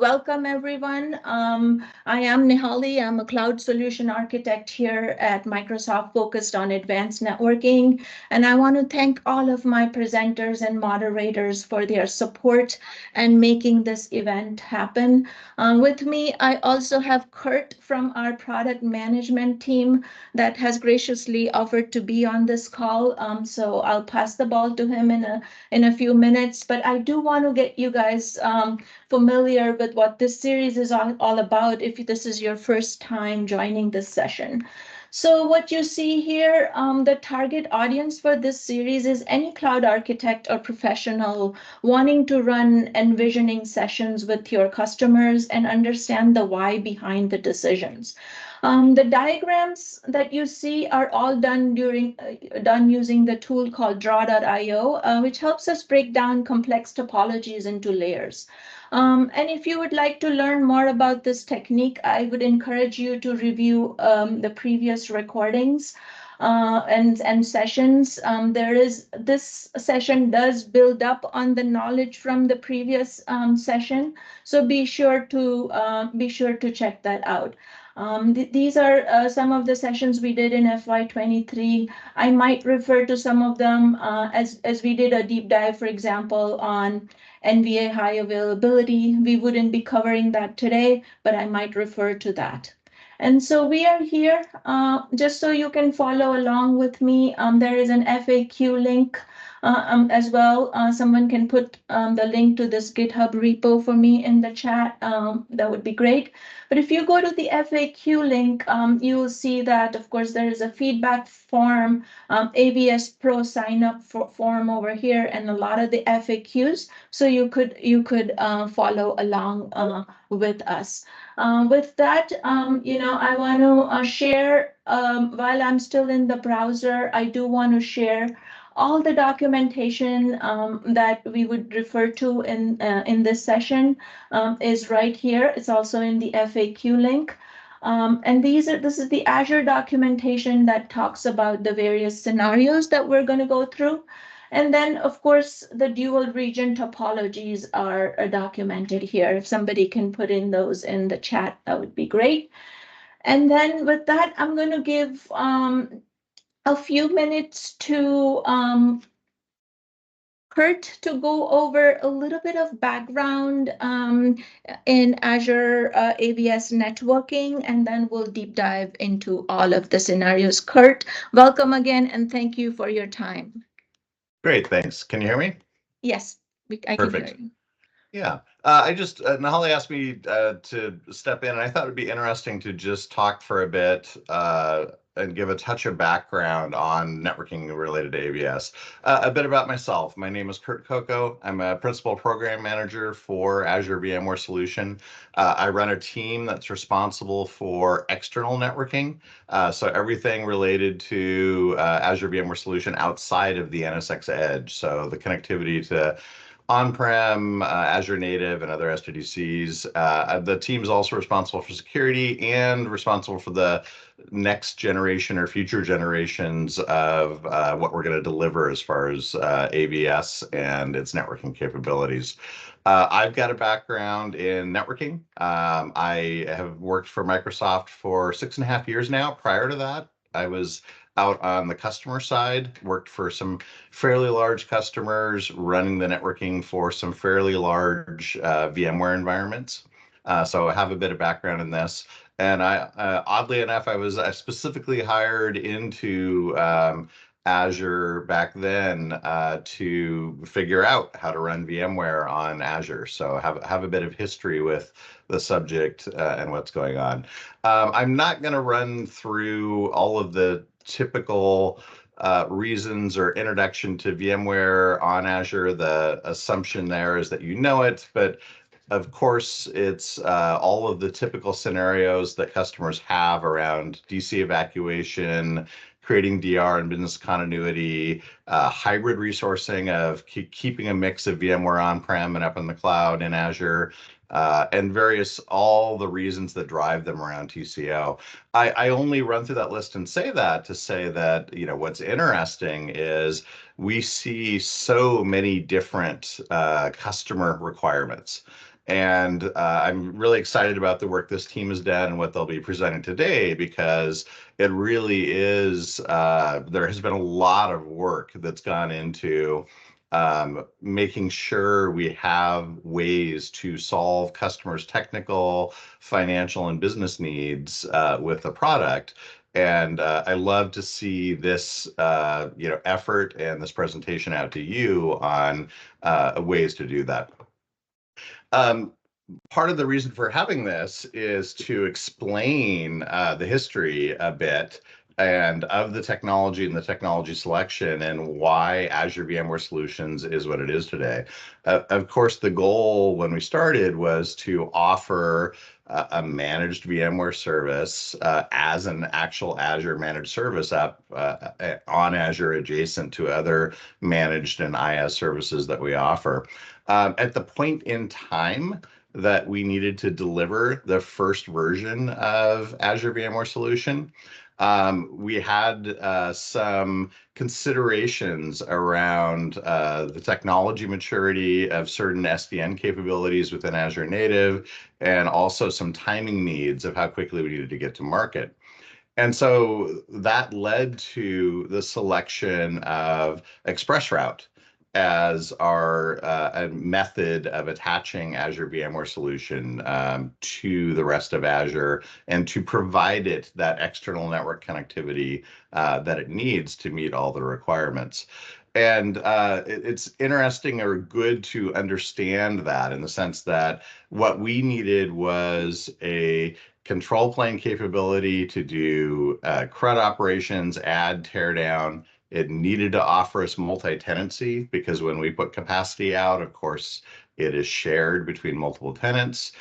welcome everyone. I am Nihali. I'm a cloud solution architect here at Microsoft focused on advanced networking. And I want to thank all of my presenters and moderators for their support and making this event happen. With me, I also have Kurt from our product management team that has graciously offered to be on this call. So I'll pass the ball to him in a few minutes, but I do want to get you guys familiar with what this series is all about if this is your first time joining this session. So what you see here, the target audience for this series is any cloud architect or professional wanting to run envisioning sessions with your customers and understand the why behind the decisions. The diagrams that you see are all done using the tool called draw.io, which helps us break down complex topologies into layers. And if you would like to learn more about this technique, I would encourage you to review the previous recordings and sessions. This session does build up on the knowledge from the previous session, so be sure to check that out. These are some of the sessions we did in FY23. I might refer to some of them as we did a deep dive, for example, on NVA high availability. We wouldn't be covering that today, but I might refer to that. And so we are here just so you can follow along with me. There is an FAQ link as well. Someone can put the link to this GitHub repo for me in the chat. That would be great. But if you go to the FAQ link, you will see that, of course, there is a feedback form, AVS Pro sign up form over here, and a lot of the FAQs. So you could follow along with us. With that, I want to share, while I'm still in the browser, I do want to share all the documentation that we would refer to in this session is right here. It's also in the FAQ link. And this is the Azure documentation that talks about the various scenarios that we're going to go through. And then, of course, the dual region topologies are documented here. If somebody can put in those in the chat, that would be great. And then with that, I'm going to give a few minutes to Kurt to go over a little bit of background in Azure AVS networking, and then we'll deep dive into all of the scenarios. Kurt, welcome again, and thank you for your time. Great, thanks. Can you hear me? Yes, I can hear you. Yeah, Nahali asked me to step in, and I thought it'd be interesting to just talk for a bit and give a touch of background on networking related to AVS. A bit about myself. My name is Kurt Coco. I'm a principal program manager for Azure VMware Solution. I run a team that's responsible for external networking, so everything related to Azure VMware Solution outside of the NSX Edge, so the connectivity to on-prem, Azure native, and other SDDCs. The team is also responsible for security and responsible for the next generation or future generations of what we're going to deliver as far as AVS and its networking capabilities. I've got a background in networking. I have worked for Microsoft for 6.5 years now. Prior to that, I was out on the customer side, worked for some fairly large customers, running the networking for some fairly large VMware environments. So I have a bit of background in this. And oddly enough, I was specifically hired into Azure back then to figure out how to run VMware on Azure. So have a bit of history with the subject and what's going on. I'm not going to run through all of the typical reasons or introduction to VMware on Azure. The assumption there is that you know it, but of course, it's all of the typical scenarios that customers have around DC evacuation, creating DR and business continuity, hybrid resourcing of keeping a mix of VMware on-prem and up in the cloud in Azure, and all the reasons that drive them around TCO. I only run through that list and say that to say that, what's interesting is we see so many different customer requirements. And I'm really excited about the work this team has done and what they'll be presenting today, because it really is, there has been a lot of work that's gone into making sure we have ways to solve customers' technical, financial, and business needs with the product. And I love to see this, effort and this presentation out to you on ways to do that. Um, Part of the reason for having this is to explain the history a bit and of the technology and the technology selection and why Azure VMware Solutions is what it is today. Of course, the goal when we started was to offer a managed VMware service as an actual Azure managed service up on Azure, adjacent to other managed and IaaS services that we offer. At the point in time that we needed to deliver the first version of Azure VMware Solution, we had some considerations around the technology maturity of certain SDN capabilities within Azure Native, and also some timing needs of how quickly we needed to get to market. And so that led to the selection of ExpressRoute as our a method of attaching Azure VMware Solution to the rest of Azure, and to provide it that external network connectivity that it needs to meet all the requirements. And it's interesting or good to understand that, in the sense that what we needed was a control plane capability to do CRUD operations, add, tear down. It needed to offer us multi-tenancy, because when we put capacity out, of course, it is shared between multiple tenants.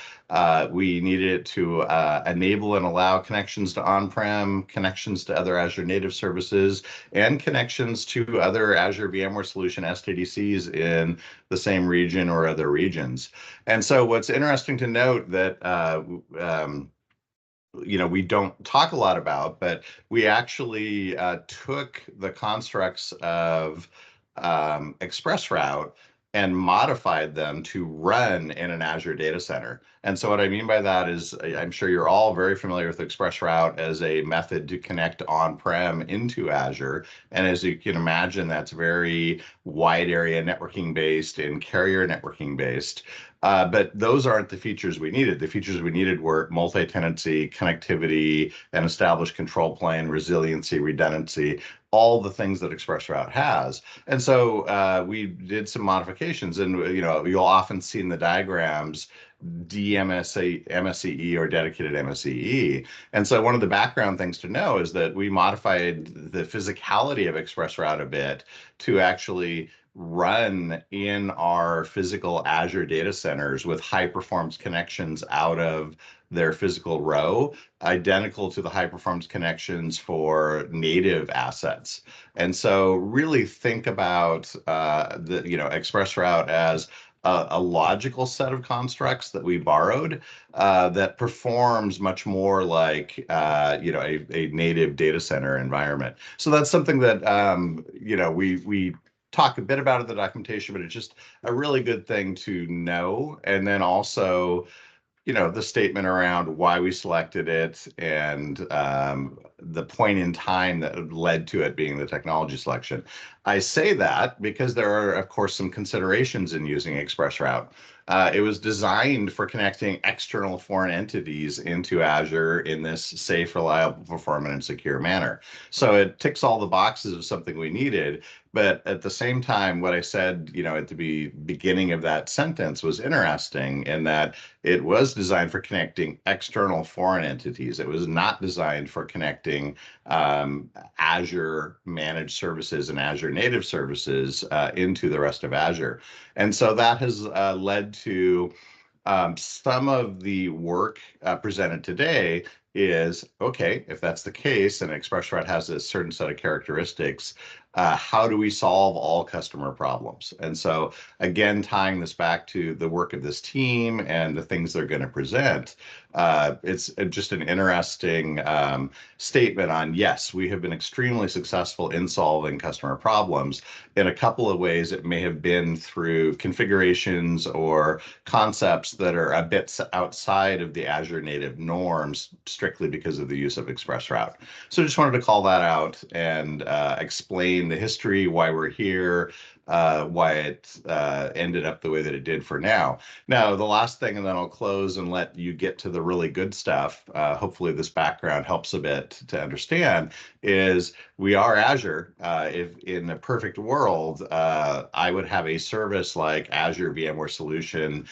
We needed it to enable and allow connections to on-prem, connections to other Azure native services, and connections to other Azure VMware Solution SDDCs in the same region or other regions. And so what's interesting to note that we don't talk a lot about, but we actually took the constructs of ExpressRoute and modified them to run in an Azure data center. And so what I mean by that is, I'm sure you're all very familiar with ExpressRoute as a method to connect on-prem into Azure. And as you can imagine, that's very wide area networking based and carrier networking based. But those aren't the features we needed. The features we needed were multi-tenancy, connectivity, an established control plane, resiliency, redundancy, all the things that ExpressRoute has. And so we did some modifications, and you'll often see in the diagrams DMSE or dedicated MSEE. And so one of the background things to know is that we modified the physicality of ExpressRoute a bit to actually run in our physical Azure data centers with high performance connections out of their physical row, identical to the high performance connections for native assets. And so really think about the ExpressRoute as a logical set of constructs that we borrowed that performs much more like a native data center environment. So that's something that we talk a bit about in the documentation, but it's just a really good thing to know. And then also, the statement around why we selected it, and the point in time that led to it being the technology selection. I say that because there are, of course, some considerations in using ExpressRoute. It was designed for connecting external foreign entities into Azure in this safe, reliable, performant, and secure manner. So it ticks all the boxes of something we needed. But at the same time, what I said, at the beginning of that sentence was interesting, in that it was designed for connecting external foreign entities. It was not designed for connecting Azure managed services and Azure native services into the rest of Azure. And so that has led to some of the work presented today is, okay, if that's the case and ExpressRoute has a certain set of characteristics, how do we solve all customer problems? And so again, tying this back to the work of this team and the things they're going to present, it's just an interesting statement on, yes, we have been extremely successful in solving customer problems. In a couple of ways, it may have been through configurations or concepts that are a bit outside of the Azure native norms, strictly because of the use of ExpressRoute. So just wanted to call that out and explain the history, why we're here, why it ended up the way that it did for now. Now, the last thing, and then I'll close and let you get to the really good stuff. Hopefully this background helps a bit to understand, is we are Azure. If in a perfect world, I would have a service like Azure VMware Solution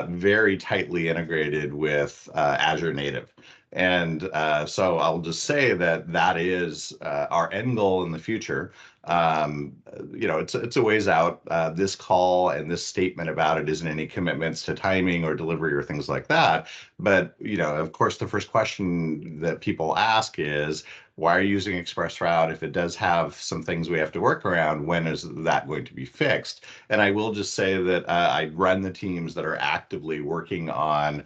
very tightly integrated with Azure native. And so I'll just say that that is our end goal in the future. It's a ways out. This call and this statement about it isn't any commitments to timing or delivery or things like that. But, of course, the first question that people ask is, why are you using ExpressRoute? If it does have some things we have to work around, when is that going to be fixed? And I will just say that I run the teams that are actively working on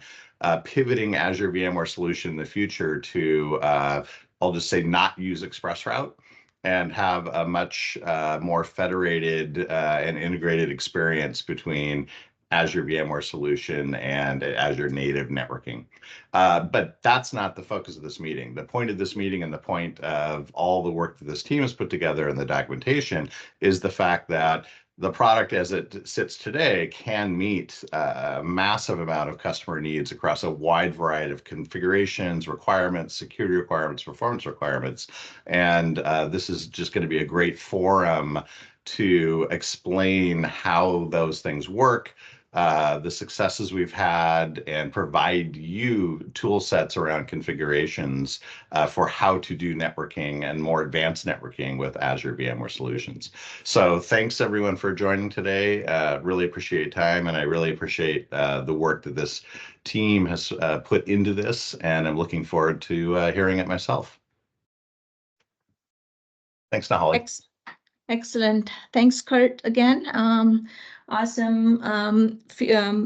pivoting Azure VMware Solution in the future to, I'll just say, not use ExpressRoute and have a much more federated and integrated experience between Azure VMware Solution and Azure native networking. But that's not the focus of this meeting. The point of this meeting and the point of all the work that this team has put together in the documentation is the fact that the product as it sits today can meet a massive amount of customer needs across a wide variety of configurations, requirements, security requirements, performance requirements. And this is just going to be a great forum to explain how those things work, the successes we've had, and provide you tool sets around configurations for how to do networking and more advanced networking with Azure VMware Solutions. So thanks everyone for joining today. Really appreciate your time, and I really appreciate the work that this team has put into this, and I'm looking forward to hearing it myself. Thanks, Nahali. Excellent. Thanks, Kurt, again. Awesome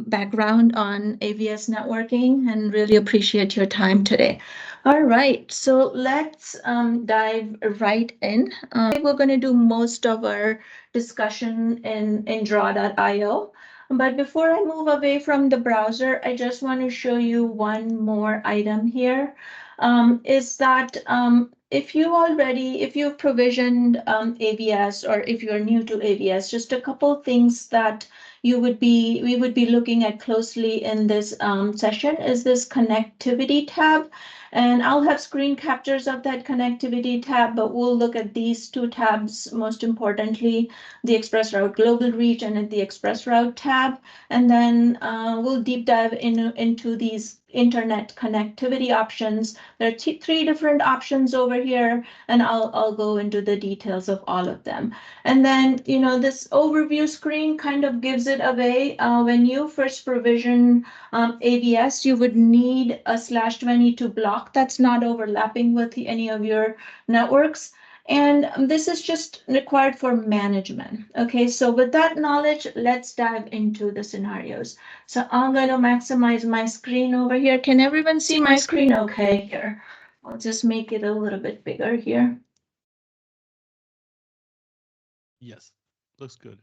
background on AVS networking, and really appreciate your time today. All right, so let's dive right in. We're going to do most of our discussion in draw.io. But before I move away from the browser, I just want to show you one more item here. Is that if you've provisioned AVS, or if you're new to AVS, just a couple things that we would be looking at closely in this session is this connectivity tab. And I'll have screen captures of that connectivity tab, but we'll look at these two tabs, most importantly, the ExpressRoute Global Reach and the ExpressRoute tab. And then we'll deep dive into these internet connectivity options. There are three different options over here, and I'll go into the details of all of them. And then, this overview screen kind of gives it away. When you first provision AVS, you would need a /20 to block that's not overlapping with any of your networks. And this is just required for management. Okay, so with that knowledge, let's dive into the scenarios. So I'm going to maximize my screen over here. Can everyone see my screen okay here? I'll just make it a little bit bigger here. Yes, looks good.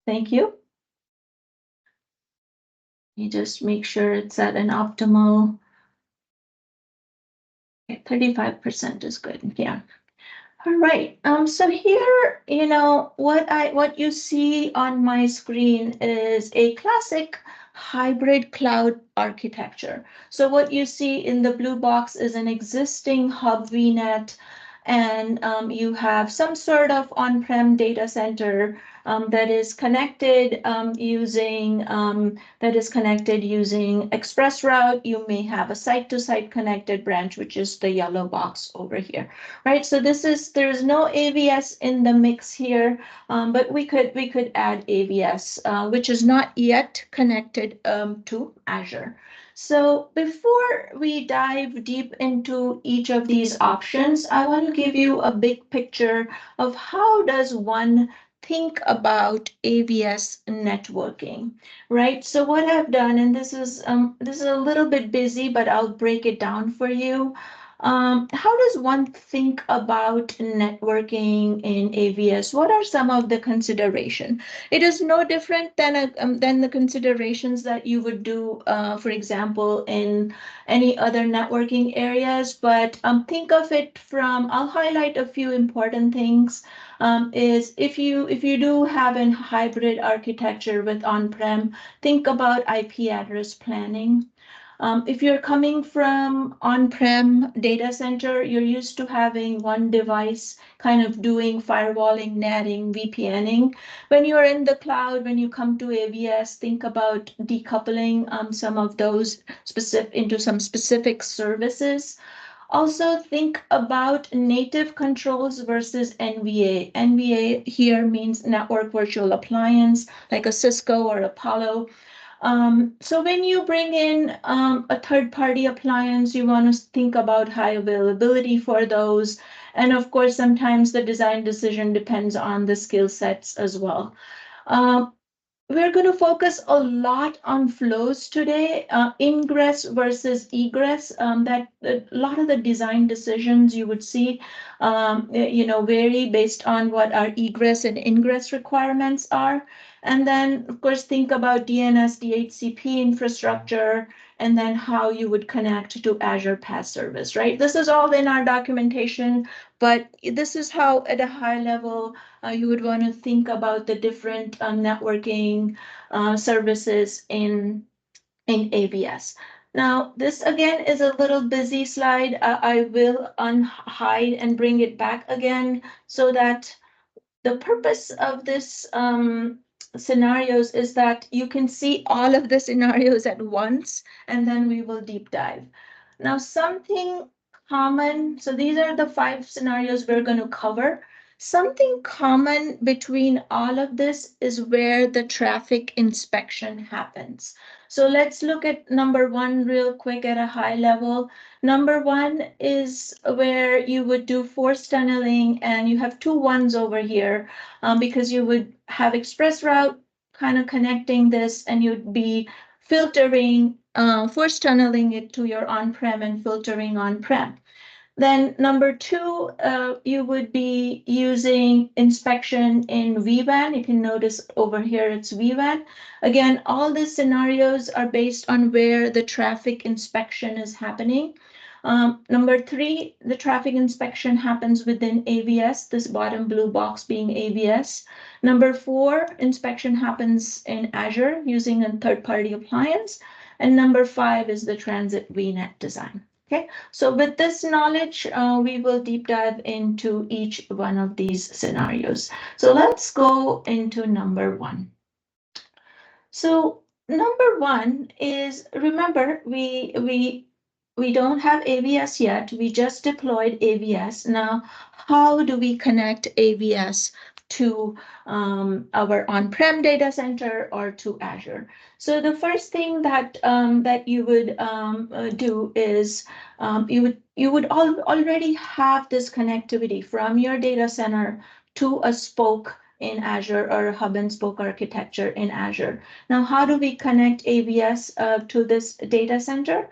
Thank you. You just make sure it's at an optimal. 35% is good. Yeah. All right. So here, what you see on my screen is a classic hybrid cloud architecture. So what you see in the blue box is an existing hub VNET, and you have some sort of on-prem data center that is connected using ExpressRoute. You may have a site-to-site connected branch, which is the yellow box over here, right? So there is no AVS in the mix here, but we could add AVS, which is not yet connected to Azure. So before we dive deep into each of these options, I want to give you a big picture of how does one think about AVS networking, right? So what I've done, and this is a little bit busy, but I'll break it down for you. How does one think about networking in AVS? What are some of the considerations? It is no different than the considerations that you would do, for example, in any other networking areas. But think of it from. I'll highlight a few important things. Is if you do have a hybrid architecture with on-prem, think about IP address planning. If you're coming from on-prem data center, you're used to having one device kind of doing firewalling, netting, VPNing. When you're in the cloud, when you come to AVS, think about decoupling some of those into some specific services. Also think about native controls versus NVA. NVA here means network virtual appliance, like a Cisco or Apollo. So when you bring in a third-party appliance, you want to think about high availability for those. And of course, sometimes the design decision depends on the skill sets as well. We're going to focus a lot on flows today, ingress versus egress. That a lot of the design decisions you would see, vary based on what our egress and ingress requirements are. And then, of course, think about DNS, DHCP infrastructure, and then how you would connect to Azure PaaS service, right? This is all in our documentation, but this is how, at a high level, you would want to think about the different networking services in AVS. Now, this again is a little busy slide. I will unhide and bring it back again so that the purpose of this scenarios is that you can see all of the scenarios at once, and then we will deep dive. Now, something common, so these are the 5 scenarios we're going to cover. Something common between all of this is where the traffic inspection happens. So let's look at number 1 real quick at a high level. Number 1 is where you would do force tunneling, and you have 2 ones over here because you would have ExpressRoute kind of connecting this, and you'd be filtering, force tunneling it to your on-prem and filtering on-prem. Then number 2, you would be using inspection in vWAN. You can notice over here it's vWAN. Again, all these scenarios are based on where the traffic inspection is happening. Number 3, the traffic inspection happens within AVS, this bottom blue box being AVS. Number 4, inspection happens in Azure using a third-party appliance. And number 5 is the transit VNET design. Okay, so with this knowledge, we will deep dive into each one of these scenarios. So let's go into number 1. So number 1 is, remember, we don't have AVS yet. We just deployed AVS. Now, how do we connect AVS to our on-prem data center or to Azure? So the first thing that you would do is you would already have this connectivity from your data center to a spoke in Azure or a hub and spoke architecture in Azure. Now, how do we connect AVS to this data center?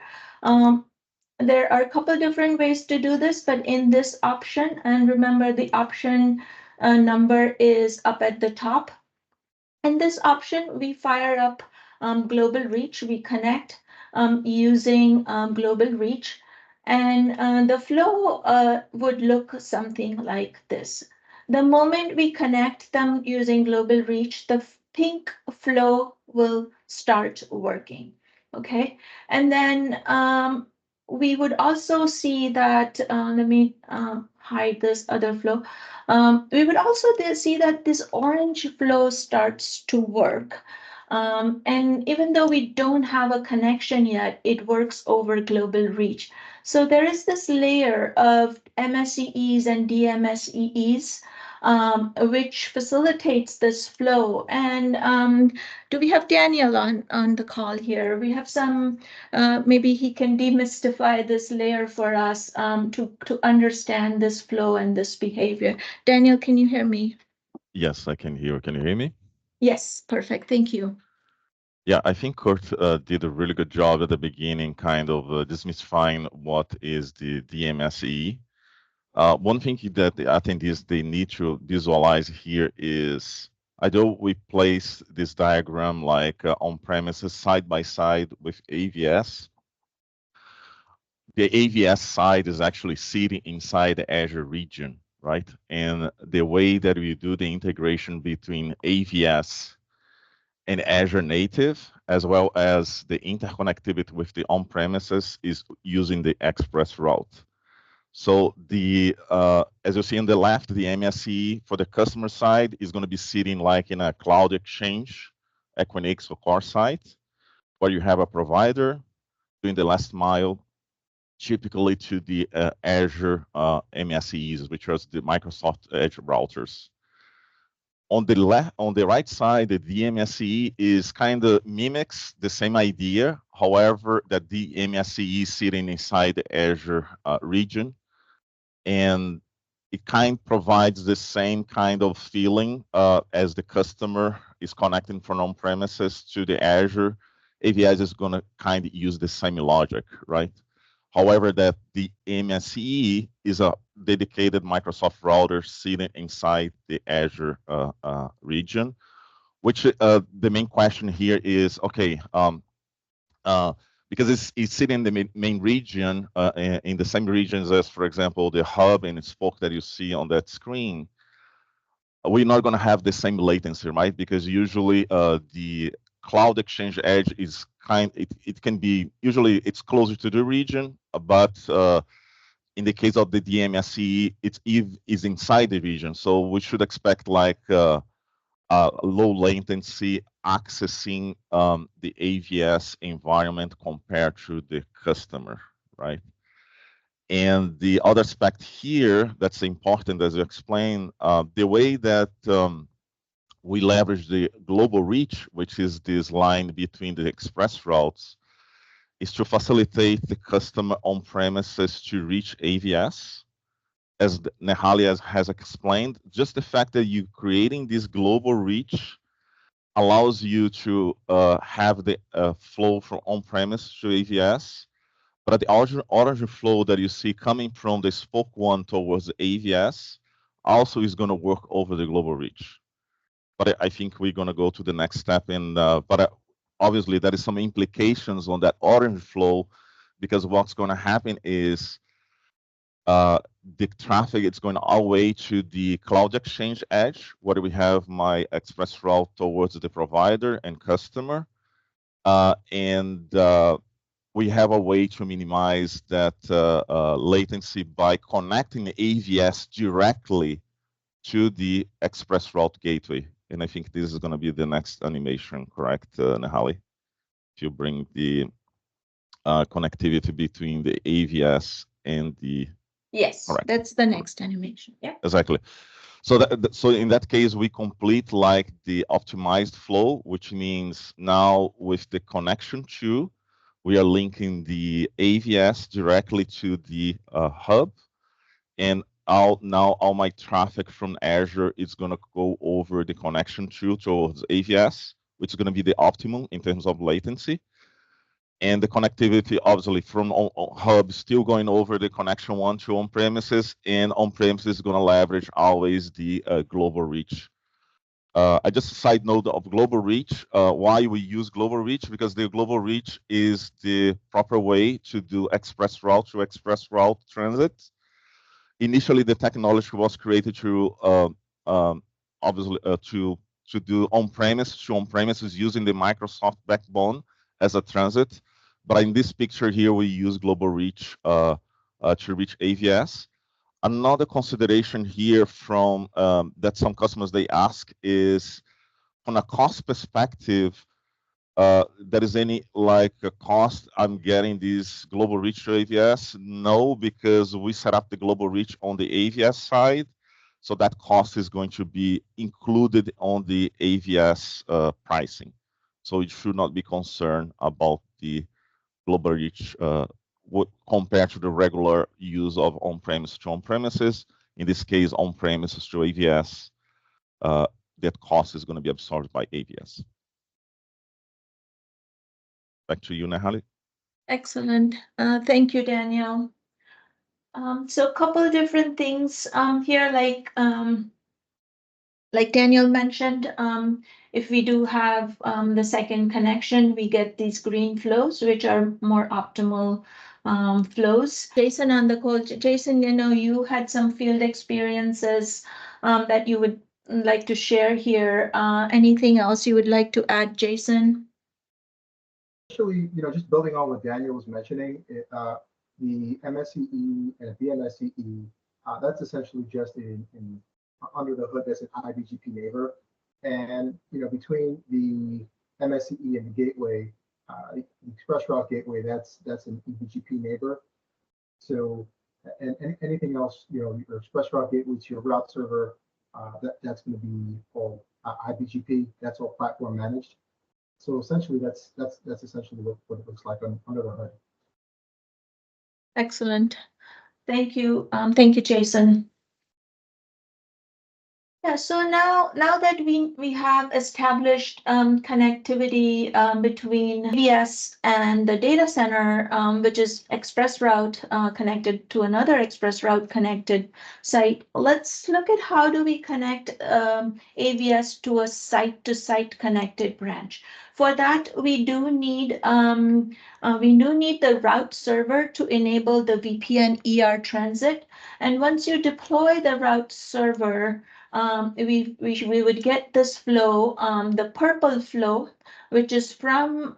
There are a couple different ways to do this, but in this option, and remember the option number is up at the top. In this option, we fire up global reach. We connect using global reach, and the flow would look something like this. The moment we connect them using global reach, the pink flow will start working. Okay, and then we would also see that, let me hide this other flow. We would also see that this orange flow starts to work. And even though we don't have a connection yet, it works over global reach. So there is this layer of MSEEs and DMSEEs which facilitates this flow. And do we have Daniel on the call here? We have some, maybe he can demystify this layer for us to understand this flow and this behavior. Daniel, can you hear me? Yes, I can hear. Can you hear me? Yes, perfect. Thank you. Yeah, I think Kurt did a really good job at the beginning, kind of demystifying what is the DMSE. One thing that the attendees they need to visualize here is, although we place this diagram like on-premises side by side with AVS, the AVS side is actually sitting inside the Azure region, right? And the way that we do the integration between AVS and Azure native, as well as the interconnectivity with the on-premises, is using the ExpressRoute. So the as you see on the left, the MSE for the customer side is going to be sitting like in a cloud exchange, Equinix or core site, where you have a provider doing the last mile, typically to the Azure MSEs, which are the Microsoft Edge routers. On the right side, the DMSE is kind of mimics the same idea. However, that the DMSE is sitting inside the Azure region, and it kind of provides the same kind of feeling as the customer is connecting from on-premises to the Azure. AVS is going to kind of use the same logic, right? However, that the MSE is a dedicated Microsoft router sitting inside the Azure region, which the main question here is, okay, because it's sitting in the main region, in the same regions as, for example, the hub and spoke that you see on that screen, we're not going to have the same latency, right? Because usually the Cloud Exchange Edge is it can be, usually it's closer to the region, but in the case of the DMSE, it is inside the region. So we should expect like low latency accessing the AVS environment compared to the customer, right? And the other aspect here that's important, as you explained, the way that we leverage the global reach, which is this line between the express routes, is to facilitate the customer on-premises to reach AVS. As Nehali has explained, just the fact that you're creating this global reach allows you to have the flow from on-premise to AVS, but the origin flow that you see coming from the spoke one towards AVS also is going to work over the global reach. But I think we're going to go to the next step, and but obviously there is some implications on that orange flow, because what's going to happen is the traffic is going all the way to the Cloud Exchange Edge, where we have my ExpressRoute towards the provider and customer, and we have a way to minimize that latency by connecting the AVS directly to the ExpressRoute gateway. And I think this is going to be the next animation, correct, Nehali? If you bring the connectivity between the AVS and the... Yes, correct. That's the next animation. Yeah, exactly. So so in that case, we complete like the optimized flow, which means now with the connection to, we are linking the AVS directly to the hub, and now all my traffic from Azure is going to go over the connection towards AVS, which is going to be the optimum in terms of latency. And the connectivity, obviously, from hub still going over the connection one to on-premises, and on-premises is going to leverage always the global reach. I just a side note of global reach, why we use global reach, because the global reach is the proper way to do ExpressRoute to ExpressRoute transit. Initially, the technology was created to obviously to do on-premise to on-premises using the Microsoft backbone as a transit. But in this picture here, we use global reach to reach AVS. Another consideration here from that some customers they ask is, from a cost perspective, there is any like a cost I'm getting this global reach to AVS? No, because we set up the global reach on the AVS side. So that cost is going to be included on the AVS pricing. So you should not be concerned about the global reach compared to the regular use of on-premise to on-premises. In this case, on-premises to AVS, that cost is going to be absorbed by AVS. Back to you, Nehali. Excellent. Thank you, Daniel. So a couple of different things here, like Daniel mentioned, if we do have the second connection, we get these green flows, which are more optimal flows. Jason on the call. Jason, you had some field experiences that you would like to share here. Anything else you would like to add, Jason? Actually, just building on what Daniel was mentioning, the MSCE and VMSCE, that's essentially just in under the hood, that's an IBGP neighbor. And between the MSCE and the gateway, the ExpressRoute gateway, that's an EBGP neighbor. So, and anything else, your ExpressRoute gateway to your route server, that's going to be all IBGP. That's all platform managed. So essentially, that's essentially what it looks like under the hood. Excellent. Thank you. Thank you, Jason. Yeah, so now that we have established connectivity between AVS and the data center, which is ExpressRoute connected to another ExpressRoute connected site, let's look at how do we connect AVS to a site-to-site connected branch. For that, we do need the route server to enable the VPN ER Transit, and once you deploy the route server, we would get this flow, the purple flow, which is from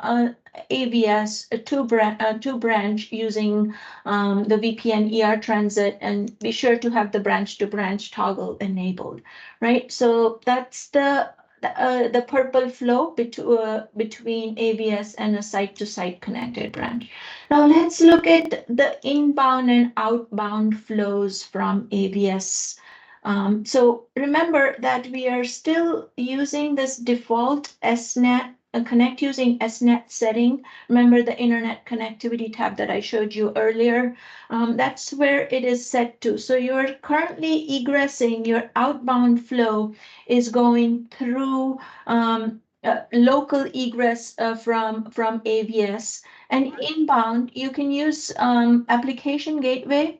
AVS to branch using the VPN ER Transit, and be sure to have the branch-to-branch toggle enabled, right? So that's the purple flow between AVS and a site-to-site connected branch. Now let's look at the inbound and outbound flows from AVS. So remember that we are still using this default SNET, connect using SNET setting. Remember the internet connectivity tab that I showed you earlier? That's where it is set to. So you're currently egressing, your outbound flow is going through local egress from AVS. And inbound, you can use application gateway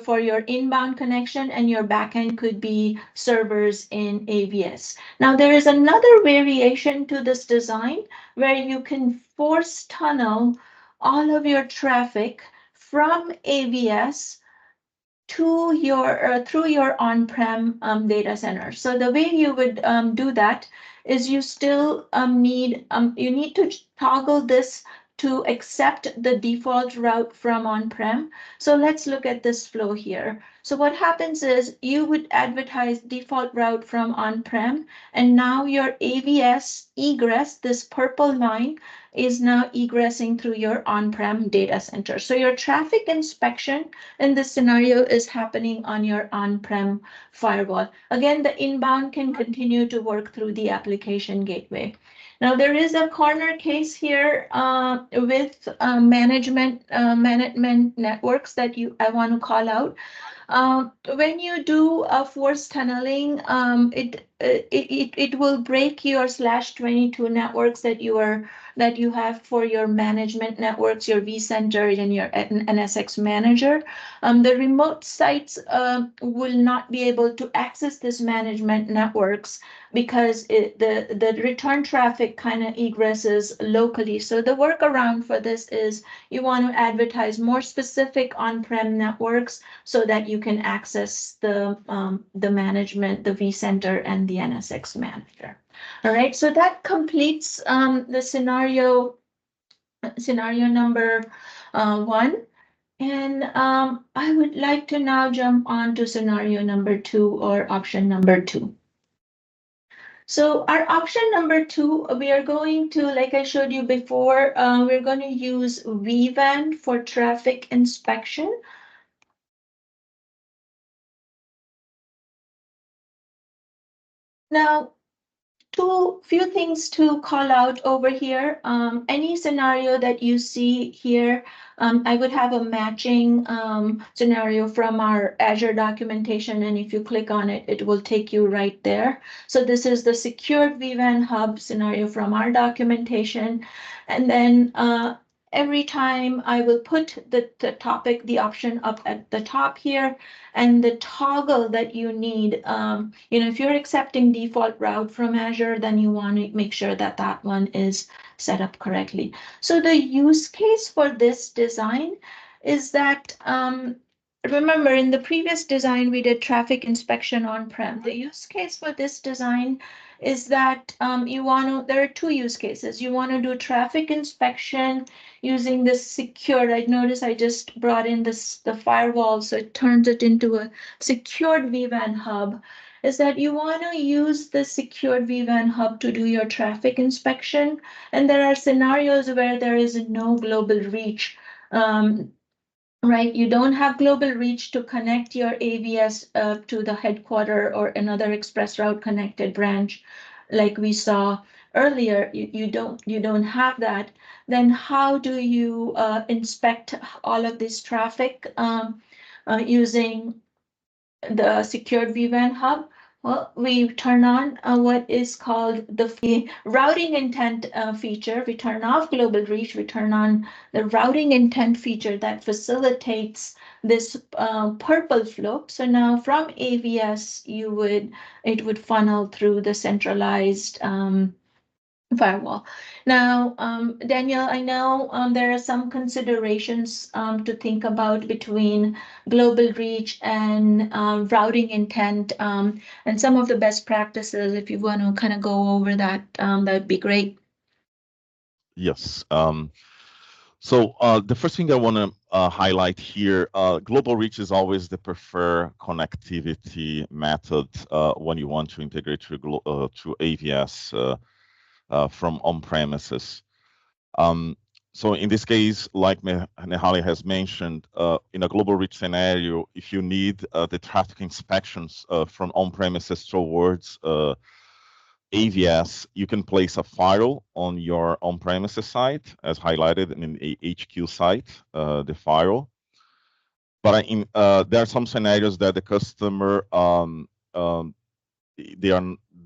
for your inbound connection, and your backend could be servers in AVS. Now there is another variation to this design where you can force tunnel all of your traffic from AVS to your through your on-prem data center. So the way you would do that is you still need to toggle this to accept the default route from on-prem. So let's look at this flow here. So what happens is you would advertise default route from on-prem, and now your AVS egress, this purple line, is now egressing through your on-prem data center. So your traffic inspection in this scenario is happening on your on-prem firewall. Again, the inbound can continue to work through the application gateway. Now there is a corner case here with management networks that I want to call out. When you do force tunneling, it will break your /22 networks that you have for your management networks, your vCenter and your NSX manager. The remote sites will not be able to access this management networks because the return traffic kind of egresses locally. So the workaround for this is you want to advertise more specific on-prem networks so that you can access the management, the vCenter and the NSX manager. All right, so that completes the scenario number 1. And I would like to now jump on to scenario number 2, or option number 2. So our option number 2, we are going to, like I showed you before, we're going to use vWAN for traffic inspection. Now, few things to call out over here. Any scenario that you see here, I would have a matching scenario from our Azure documentation, and if you click on it, it will take you right there. So this is the secured vWAN hub scenario from our documentation. And then every time I will put the option up at the top here, and the toggle that you need, if you're accepting default route from Azure, then you want to make sure that that one is set up correctly. So the use case for this design is that, remember in the previous design, we did traffic inspection on-prem. The use case for this design is that there are two use cases. You want to do traffic inspection using this secured. I notice I just brought in the firewall, so it turns it into a secured vWAN hub. Is that you want to use the secured vWAN hub to do your traffic inspection, and there are scenarios where there is no global reach. Right, you don't have global reach to connect your AVS to the headquarter or another ExpressRoute connected branch, like we saw earlier. You don't have that. Then how do you inspect all of this traffic using the secured vWAN hub? Well, we turn on what is called the routing intent feature. We turn off global reach. We turn on the routing intent feature that facilitates this purple flow. So now from AVS, it would funnel through the centralized firewall. Now, Daniel, I know there are some considerations to think about between global reach and routing intent, and some of the best practices. If you want to kind of go over that, that would be great. Yes. So the first thing I want to highlight here, global reach is always the preferred connectivity method when you want to integrate to AVS from on-premises. So in this case, like Nehali has mentioned, in a global reach scenario, if you need the traffic inspections from on-premises towards AVS, you can place a firewall on your on-premises site, as highlighted in the HQ site, the firewall. But there are some scenarios that the customer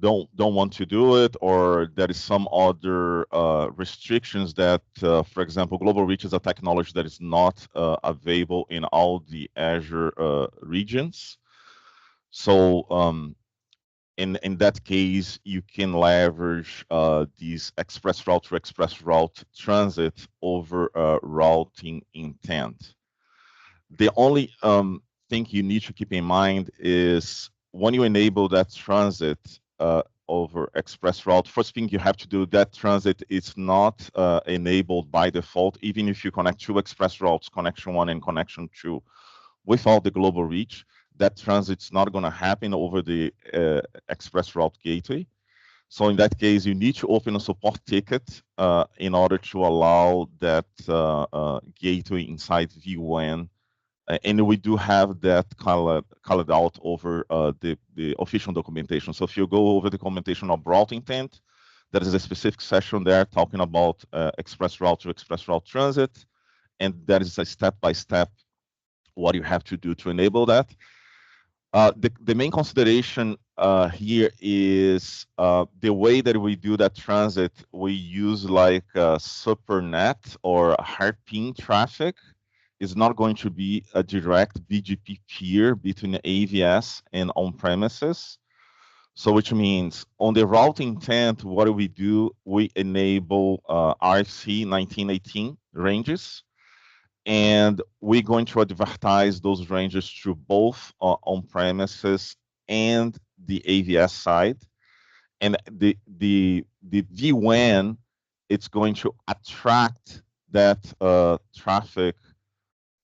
don't want to do it, or there is some other restrictions that, for example, global reach is a technology that is not available in all the Azure regions. So in that case, you can leverage these ExpressRoute to ExpressRoute transit over routing intent. The only thing you need to keep in mind is when you enable that transit over ExpressRoute, first thing you have to do, that transit is not enabled by default, even if you connect two ExpressRoutes, connection 1 and connection 2, without the global reach. That transit's not going to happen over the ExpressRoute gateway. So in that case, you need to open a support ticket in order to allow that gateway inside vWAN. And we do have that colored out over the official documentation. So if you go over the documentation of route intent, there is a specific section there talking about ExpressRoute to ExpressRoute transit, and that is a step-by-step what you have to do to enable that. The main consideration here is the way that we do that transit. We use like SuperNet or hairpin traffic. Is not going to be a direct BGP peer between AVS and on-premises. So which means on the route intent, what do? We enable RFC 1918 ranges, and we're going to advertise those ranges to both on-premises and the AVS side. And the vWAN, it's going to attract that traffic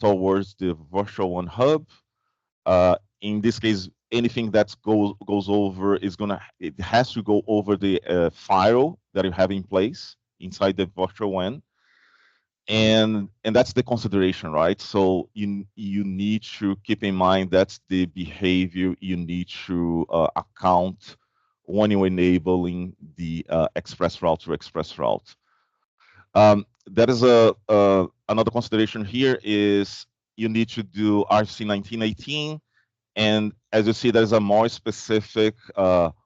towards the virtual WAN hub. In this case, anything that goes over it has to go over the firewall that you have in place inside the virtual WAN. And that's the consideration, right? So you need to keep in mind that's the behavior you need to account when you're enabling the ExpressRoute to ExpressRoute. That is another consideration here is you need to do RFC 1918. And as you see, there's a more specific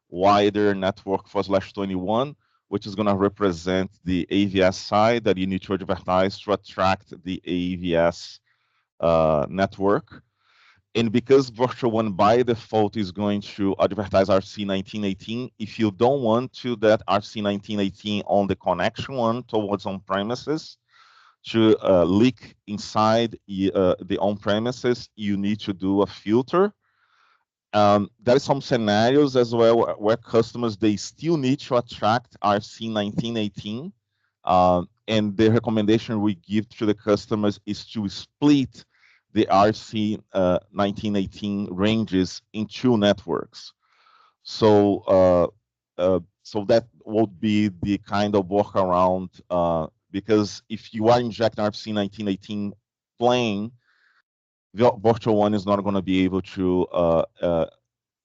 wider network for /21, which is going to represent the AVS side that you need to advertise to attract the AVS network. And because Virtual One by default is going to advertise RFC 1918, if you don't want to that RFC 1918 on the connection one towards on-premises to leak inside the on-premises, you need to do a filter. There are some scenarios as well where customers, they still need to attract RFC 1918. And the recommendation we give to the customers is to split the RFC 1918 ranges in two networks. So that would be the kind of workaround, because if you are injecting RFC 1918 plain, the Virtual One is not going to be able to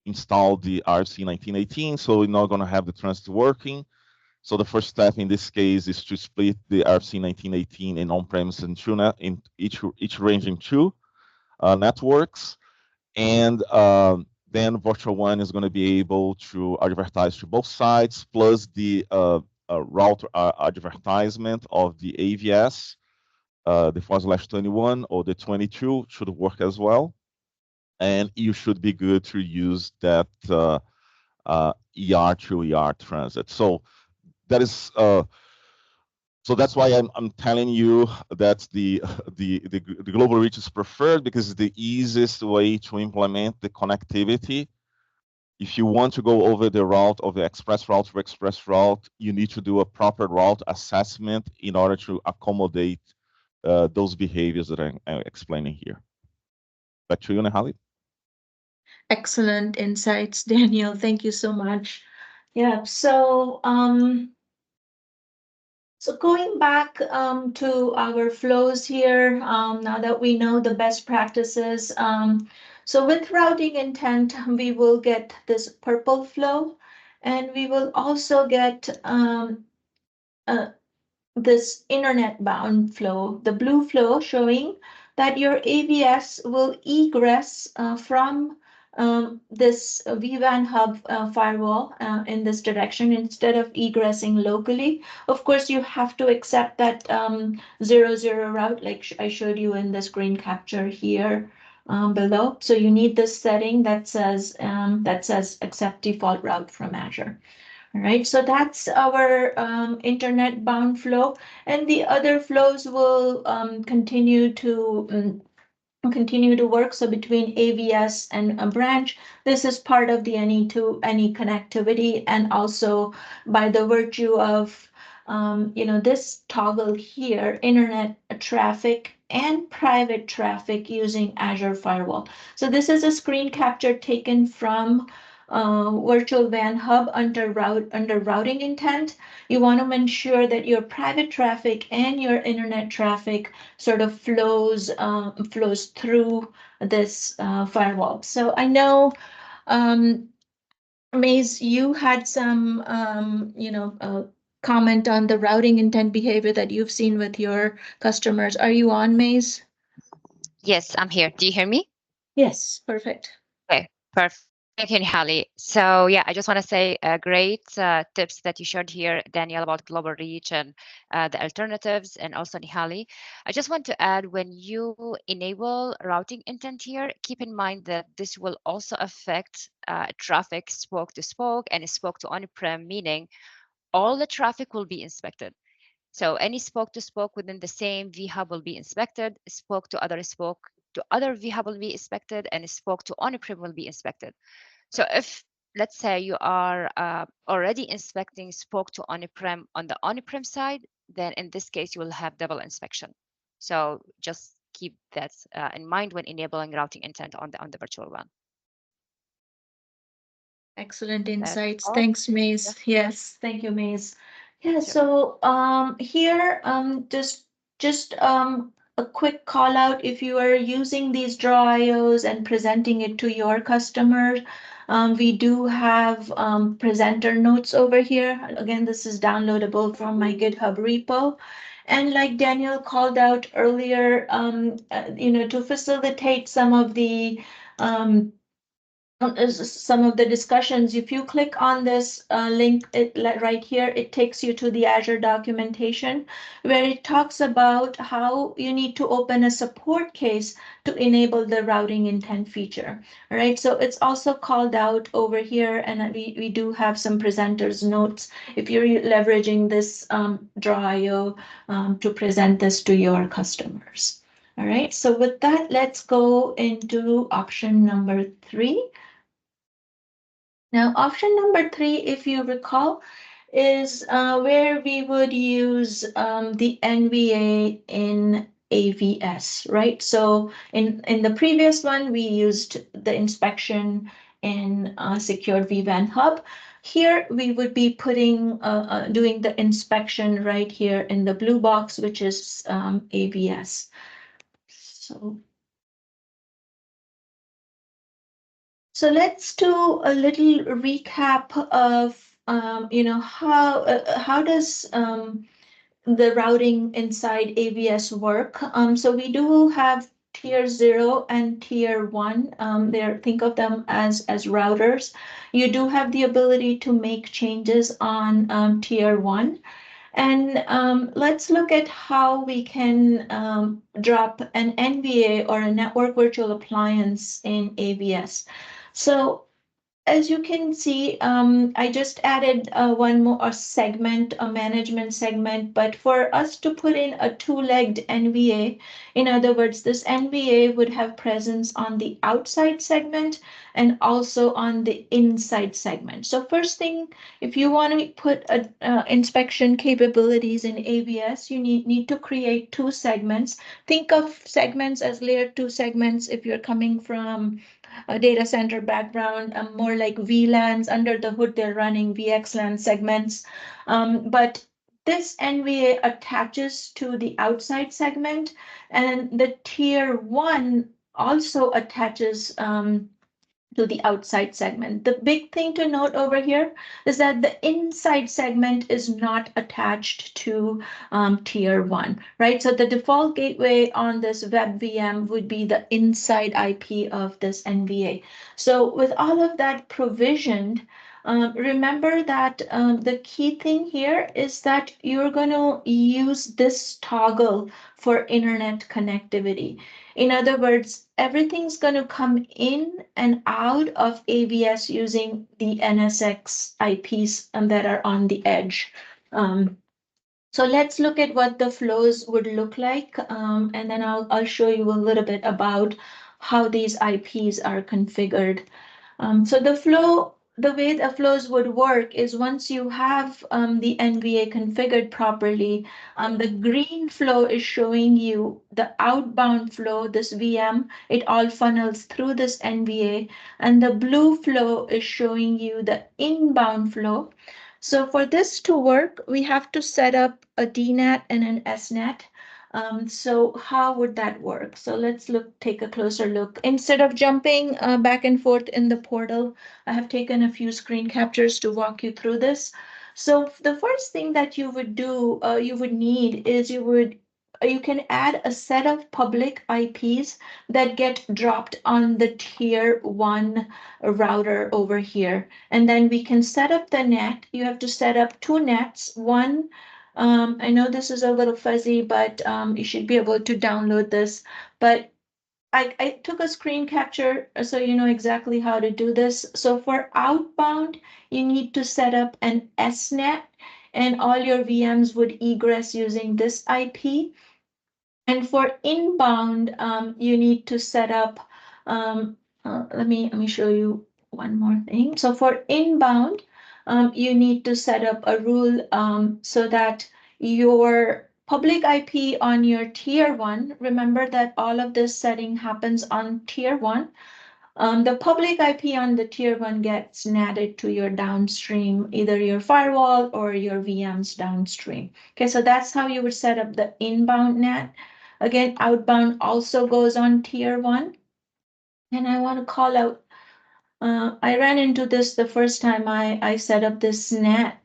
install the RFC 1918, so we're not going to have the transit working. So the first step in this case is to split the RFC 1918 in on-premise in each range in two networks, and then Virtual One is going to be able to advertise to both sides, plus the route advertisement of the AVS, the /21 or the 22 should work as well, and you should be good to use that ER to ER transit. So that is so that's why I'm telling you that the global reach is preferred, because it's the easiest way to implement the connectivity. If you want to go over the route of the ExpressRoute to ExpressRoute, you need to do a proper route assessment in order to accommodate those behaviors that I'm explaining here. Back to you, Nehali. Excellent insights, Daniel. Thank you so much. Yeah, so so going back to our flows here, now that we know the best practices, so with routing intent, we will get this purple flow, and we will also get this internet bound flow, the blue flow, showing that your AVS will egress from this vWAN hub firewall in this direction instead of egressing locally. Of course, you have to accept that 0/0 route, like I showed you in the screen capture here below. So you need this setting that says accept default route from Azure. All right, so that's our internet bound flow, and the other flows will continue to work. So between AVS and a branch, this is part of the any to any connectivity, and also by the virtue of this toggle here, internet traffic and private traffic using Azure Firewall. So this is a screen capture taken from virtual WAN hub under routing intent. You want to ensure that your private traffic and your internet traffic sort of flows through this firewall. So I know, Maze, you had some comment on the routing intent behavior that you've seen with your customers. Are you on, Maze? Yes, I'm here. Do you hear me? Yes, perfect. Okay, perfect. Thank you, Nihali. So yeah, I just want to say great tips that you shared here, Daniel, about global reach and the alternatives, and also Nihali. I just want to add, when you enable routing intent here, keep in mind that this will also affect traffic spoke to spoke and spoke to on-prem, meaning all the traffic will be inspected. So any spoke to spoke within the same vHub will be inspected, spoke to other vHub will be inspected, and spoke to on-prem will be inspected. So if, let's say, you are already inspecting spoke to on-prem on the on-prem side, then in this case, you will have double inspection. So just keep that in mind when enabling routing intent on the virtual WAN. Excellent insights. Thanks, Maze. Yeah. Yes, thank you, Maze. Yeah, Sure. so here just a quick call out, if you are using these draw IOs and presenting it to your customers, we do have presenter notes over here. Again, this is downloadable from my GitHub repo. And like Daniel called out earlier, to facilitate some of the discussions, if you click on this link right here, it takes you to the Azure documentation where it talks about how you need to open a support case to enable the routing intent feature. All right, so it's also called out over here, and we do have some presenters notes if you're leveraging this Draw.io to present this to your customers. All right, so with that, let's go into option number 3. Now, option number 3, if you recall, is where we would use the NVA in AVS, right? So in the previous one, we used the inspection in Secure vWAN Hub. Here, we would be putting doing the inspection right here in the blue box, which is AVS. So let's do a little recap of how does the routing inside AVS work. So we do have tier 0 and tier 1. Think of them as routers. You do have the ability to make changes on tier 1. And let's look at how we can drop an NVA or a network virtual appliance in AVS. So as you can see, I just added one more segment, a management segment, but for us to put in a 2-legged NVA, in other words, this NVA would have presence on the outside segment and also on the inside segment. So first thing, if you want to put inspection capabilities in AVS, you need to create 2 segments. Think of segments as layer 2 segments if you're coming from a data center background, more like VLANs. Under the hood, they're running VXLAN segments. But this NVA attaches to the outside segment, and the tier 1 also attaches to the outside segment. The big thing to note over here is that the inside segment is not attached to tier 1, right? So the default gateway on this web VM would be the inside IP of this NVA. So with all of that provisioned, remember that the key thing here is that you're going to use this toggle for internet connectivity. In other words, everything's going to come in and out of AVS using the NSX IPs that are on the edge. So let's look at what the flows would look like, and then I'll show you a little bit about how these IPs are configured. So the way the flows would work is once you have the NVA configured properly, the green flow is showing you the outbound flow, this VM, it all funnels through this NVA, and the blue flow is showing you the inbound flow. So for this to work, we have to set up a DNET and an SNET. So how would that work? So let's take a closer look. Instead of jumping back and forth in the portal, I have taken a few screen captures to walk you through this. So the first thing that you would do, you would need is you can add a set of public IPs that get dropped on the tier 1 router over here. And then we can set up the net. You have to set up 2 nets, one I know this is a little fuzzy, but you should be able to download this. But I took a screen capture so you know exactly how to do this. So for outbound, you need to set up an SNET, and all your VMs would egress using this IP. And for inbound, you need to set up, let me show you one more thing. So for inbound, you need to set up a rule so that your public IP on your tier 1, remember that all of this setting happens on tier 1. The public IP on the tier 1 gets netted to your downstream, either your firewall or your VMs downstream. Okay, so that's how you would set up the inbound net. Again, outbound also goes on tier 1. And I want to call out, I ran into this the first time I set up this NET,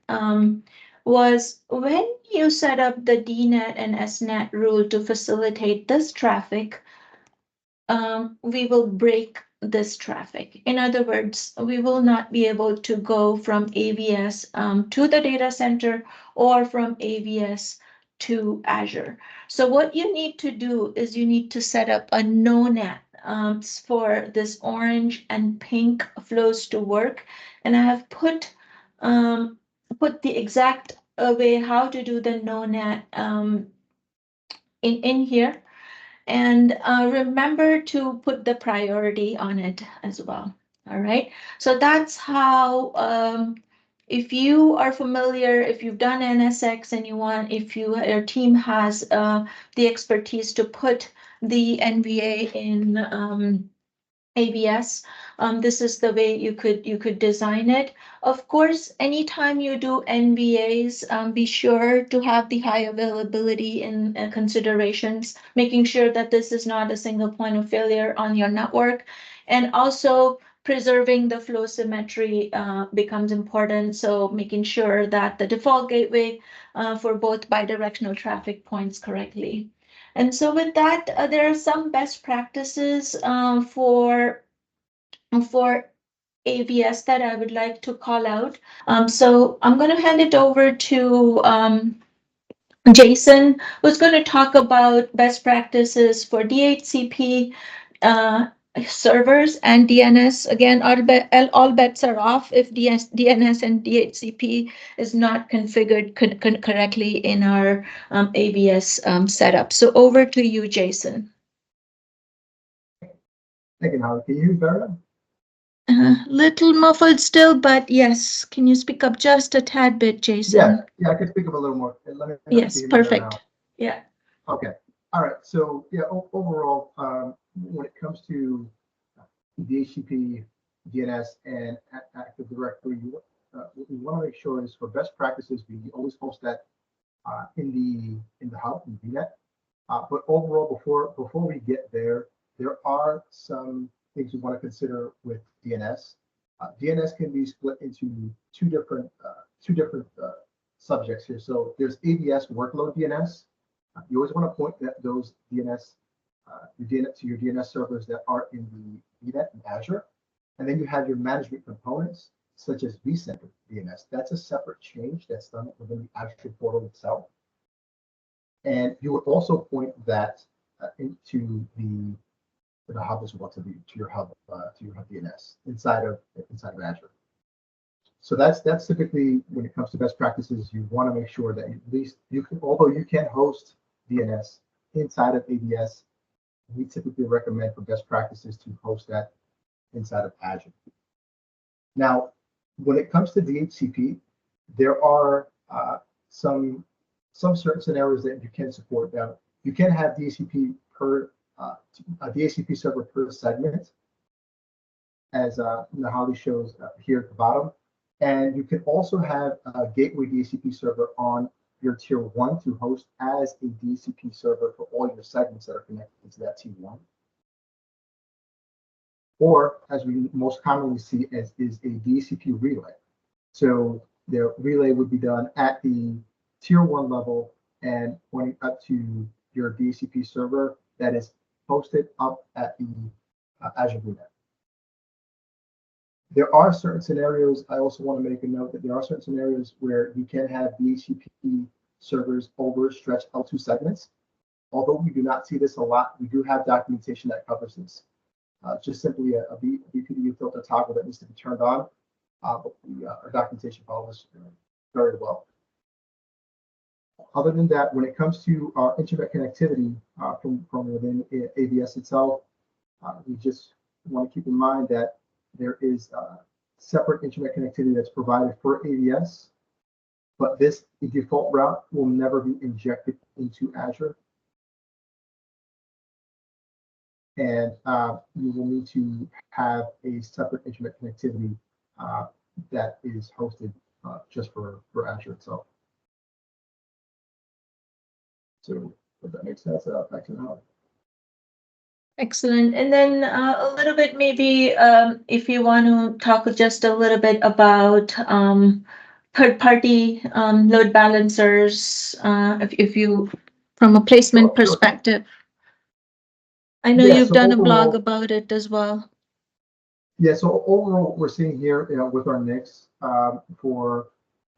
was when you set up the DNET and SNET rule to facilitate this traffic, we will break this traffic. In other words, we will not be able to go from AVS to the data center or from AVS to Azure. So what you need to do is you need to set up a no-net for this orange and pink flows to work. And I have put the exact way how to do the no-net in here. And remember to put the priority on it as well. All right. So that's how, if you are familiar, if you've done NSX and you want, if your team has the expertise to put the NVA in AVS, this is the way you could design it. Of course, anytime you do NVAs, be sure to have the high availability in considerations, making sure that this is not a single point of failure on your network, and also preserving the flow symmetry becomes important. So making sure that the default gateway for both bidirectional traffic points correctly. And so with that, there are some best practices for AVS that I would like to call out. So I'm going to hand it over to Jason, who's going to talk about best practices for DHCP servers and DNS. Again, all bets are off if DNS and DHCP is not configured correctly in our AVS setup. So over to you, Jason. Thank you, Howard. Can you hear me better? Little muffled still, but yes. Can you speak up just a tad bit, Jason? Yeah, I can speak up a little more. Let me know yes, if you hear me better perfect. now. Yeah. Okay. All right. So yeah, overall, when it comes to DHCP, DNS, and Active Directory, what we want to make sure is for best practices, we always host that in the hub in VNET. But overall, before we get there are some things we want to consider with DNS. DNS can be split into two different subjects here. So there's AVS workload DNS. You always want to point those DNS to your DNS servers that are in the VNET and Azure. And then you have your management components, such as vCenter DNS. That's a separate change that's done within the Azure portal itself. And you would also point that into the hub as well, to your hub DNS inside of Azure. So that's typically when it comes to best practices. You want to make sure that at least you can, although you can host DNS inside of AVS, we typically recommend for best practices to host that inside of Azure. Now, when it comes to DHCP, there are some certain scenarios that you can support. Now, you can have DHCP per a DHCP server per segment, as Nahali shows here at the bottom. And you can also have a gateway DHCP server on your tier 1 to host as a DHCP server for all your segments that are connected to that tier 1. Or, as we most commonly see, is a DHCP relay. So the relay would be done at the tier 1 level and pointing up to your DHCP server that is hosted up at the Azure VMware. There are certain scenarios. I also want to make a note that there are certain scenarios where you can have DHCP servers over stretched L2 segments. Although we do not see this a lot, we do have documentation that covers this. Just simply a BPDU filter toggle that needs to be turned on. But our documentation follows very well. Other than that, when it comes to our internet connectivity from within AVS itself, we just want to keep in mind that there is separate internet connectivity that's provided for AVS, but the default route will never be injected into Azure. And you will need to have a separate internet connectivity that is hosted just for Azure itself. So If that makes sense, back to the Excellent. And then a little bit maybe if you want to talk just a little bit about third-party load balancers, if you, from a placement Sure. perspective. I know Yeah, you've so done a blog overall- about it as well. Yeah, so overall, we're seeing here, with our NICs, for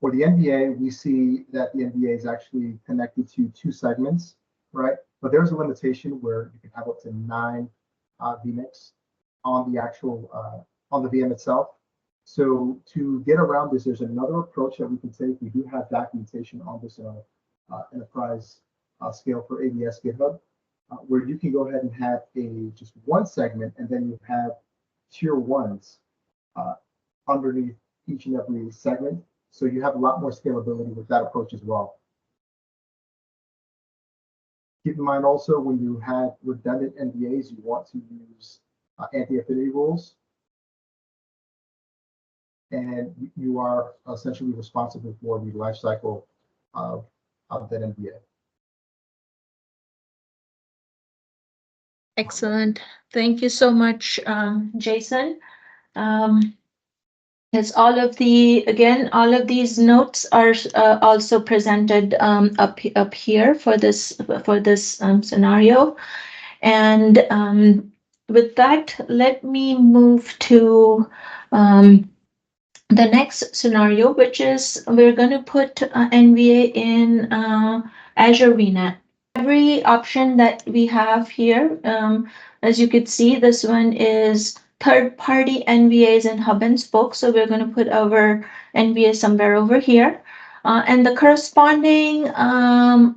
the NVA, we see that the NVA is actually connected to 2 segments, right? But there's a limitation where you can have up to 9 VNICs on the actual on the VM itself. So to get around this, there's another approach that we can take. We do have documentation on this enterprise scale for AVS GitHub, where you can go ahead and have just one segment, and then you have tier 1s underneath each and every segment. So you have a lot more scalability with that approach as well. Keep in mind also, when you have redundant NVAs, you want to use anti-affinity rules. And you are essentially responsible for the life cycle of that NVA. Excellent. Thank you so much, Jason. As all of these notes are also presented up here for this scenario. And with that, let me move to the next scenario, which is we're going to put NVA in Azure VNET. Every option that we have here, as you could see, this one is third-party NVAs and hub and spoke. So we're going to put our NVA somewhere over here. And the corresponding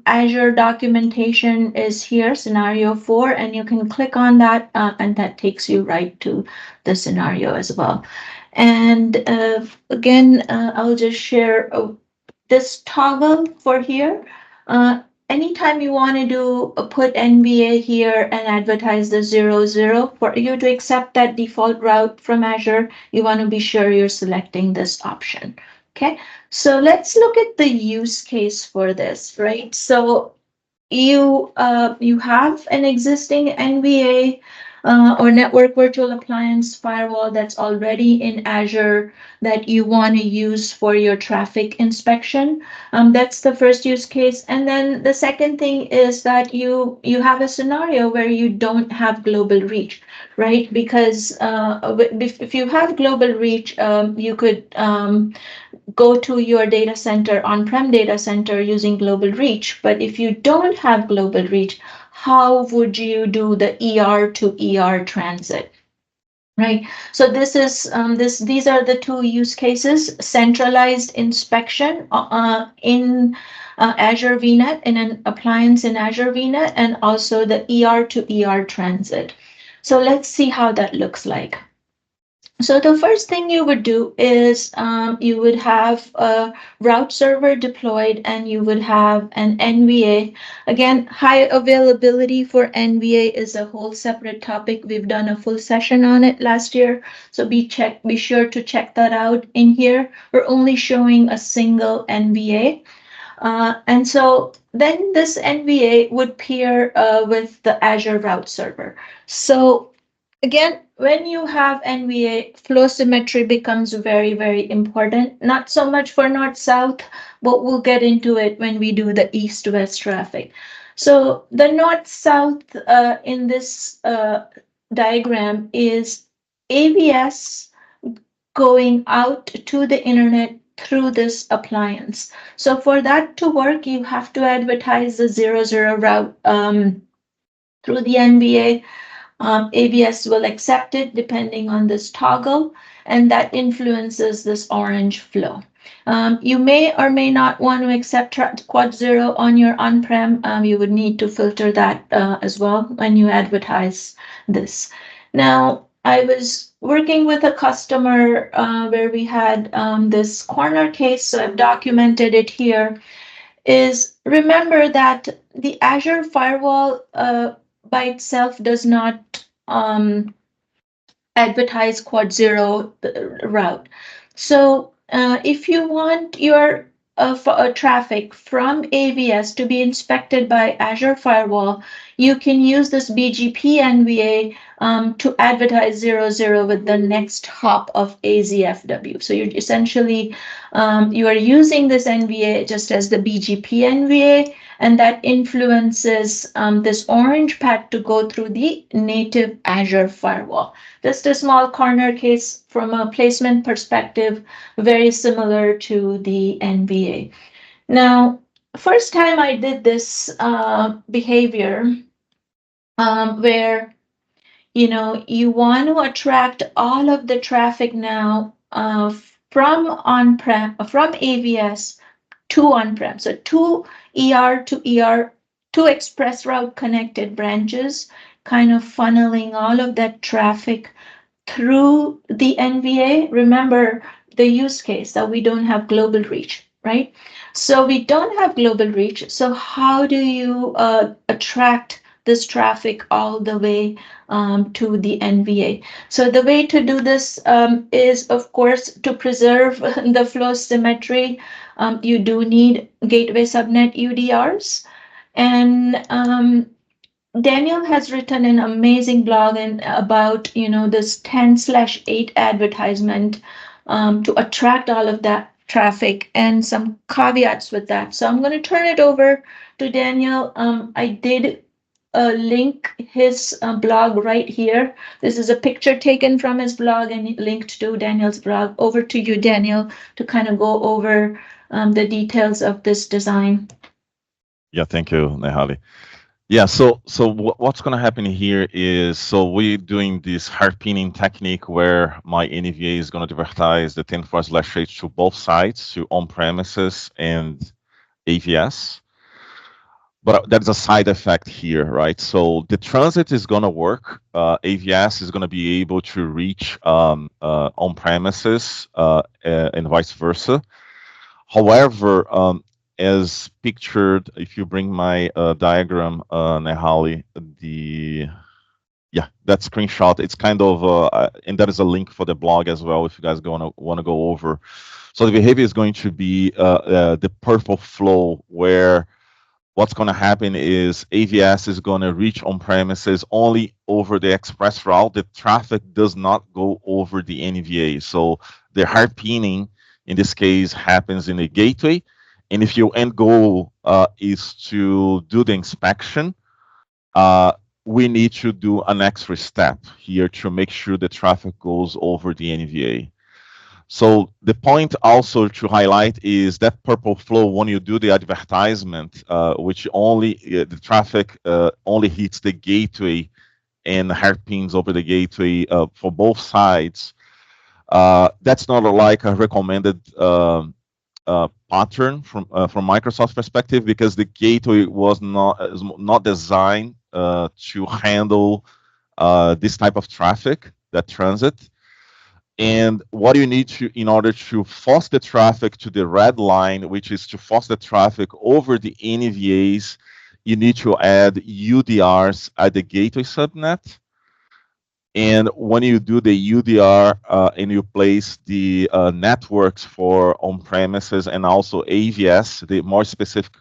Azure documentation is here, scenario 4, and you can click on that, and that takes you right to the scenario as well. And again, I'll just share this toggle for here. Anytime you want to do put NVA here and advertise the 00, for you to accept that default route from Azure, you want to be sure you're selecting this option. Okay, so let's look at the use case for this, right? So you have an existing NVA or network virtual appliance firewall that's already in Azure that you want to use for your traffic inspection. That's the first use case. And then the second thing is that you have a scenario where you don't have global reach, right? Because if you have global reach, you could go to your data center, on-prem data center using global reach. But if you don't have global reach, how would you do the ER to ER transit? Right. So this is these are the 2 use cases: centralized inspection in Azure VNET, in an appliance in Azure VNET, and also the ER to ER transit. So let's see how that looks like. So the first thing you would do is you would have a route server deployed, and you would have an NVA. Again, high availability for NVA is a whole separate topic. We've done a full session on it last year. So be sure to check that out in here. We're only showing a single NVA. And so then this NVA would pair with the Azure route server. So again, when you have NVA, flow symmetry becomes very, very important. Not so much for north-south, but we'll get into it when we do the east-west traffic. So the north-south in this diagram is AVS going out to the internet through this appliance. So for that to work, you have to advertise the 00 route through the NVA. AVS will accept it depending on this toggle, and that influences this orange flow. You may or may not want to accept quad 0 on your on-prem. You would need to filter that as well when you advertise this. Now, I was working with a customer where we had this corner case, so I've documented it here. Is remember that the Azure firewall by itself does not advertise quad 0 route. So if you want your traffic from AVS to be inspected by Azure Firewall, you can use this BGP NVA to advertise 00 with the next hop of AZFW. So you're essentially, you are using this NVA just as the BGP NVA, and that influences this orange path to go through the native Azure Firewall. Just a small corner case from a placement perspective, very similar to the NVA. Now, first time I did this behavior where you want to attract all of the traffic now from on-prem, from AVS to on-prem. So two ER to ER, two ExpressRoute connected branches, kind of funneling all of that traffic through the NVA. Remember the use case that we don't have global reach, right? So we don't have global reach. So how do you attract this traffic all the way to the NVA? So the way to do this is, of course, to preserve the flow symmetry. You do need gateway subnet UDRs. And Daniel has written an amazing blog about this 10/8 advertisement to attract all of that traffic and some caveats with that. So I'm going to turn it over to Daniel. I did link his blog right here. This is a picture taken from his blog and linked to Daniel's blog. Over to you, Daniel, to kind of go over the details of this design. Yeah, thank you, Nehali. Yeah, so what's going to happen here is, so we're doing this harpooning technique where my NVA is going to advertise the 10/8 to both sides, to on-premises and AVS. But there's a side effect here, right? So the transit is going to work. AVS is going to be able to reach on-premises and vice versa. However, as pictured, if you bring my diagram, Nehali, that screenshot, it's kind of, and that is a link for the blog as well if you guys want to go over. So the behavior is going to be the purple flow, where what's going to happen is AVS is going to reach on-premises only over the ExpressRoute. The traffic does not go over the NVA. So the harpooning, in this case, happens in the gateway. And if your end goal is to do the inspection, we need to do an extra step here to make sure the traffic goes over the NVA. So the point also to highlight is that purple flow, when you do the advertisement, which only the traffic only hits the gateway and harpoons over the gateway for both sides. That's not like a recommended pattern from Microsoft's perspective, because the gateway was not designed to handle this type of traffic, that transit. And what you need to, in order to force the traffic to the red line, which is to force the traffic over the NVAs, you need to add UDRs at the gateway subnet. And when you do the UDR and you place the networks for on-premises and also AVS, the more specific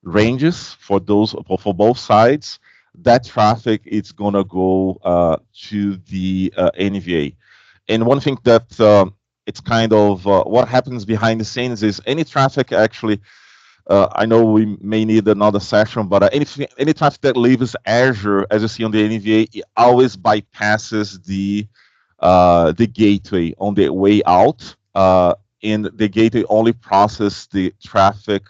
ranges for those for both sides, that traffic is going to go to the NVA. And one thing that it's kind of what happens behind the scenes is any traffic actually, I know we may need another session, but any traffic that leaves Azure, as you see on the NVA, it always bypasses the gateway on the way out, and the gateway only processes the traffic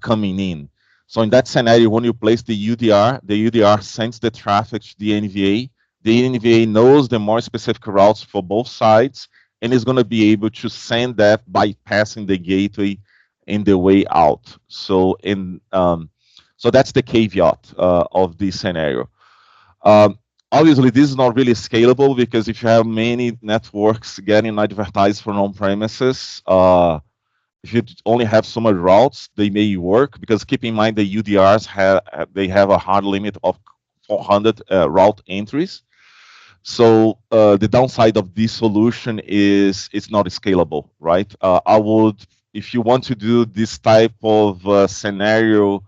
coming in. So in that scenario, when you place the UDR sends the traffic to the NVA. The NVA knows the more specific routes for both sides, and is going to be able to send that bypassing the gateway in the way out. So so that's the caveat of this scenario. Obviously, this is not really scalable, because if you have many networks getting advertised from on-premises, if you only have so many routes, they may work, because keep in mind the UDRs have a hard limit of 400 route entries. So the downside of this solution is it's not scalable, right? I would, if you want to do this type of scenario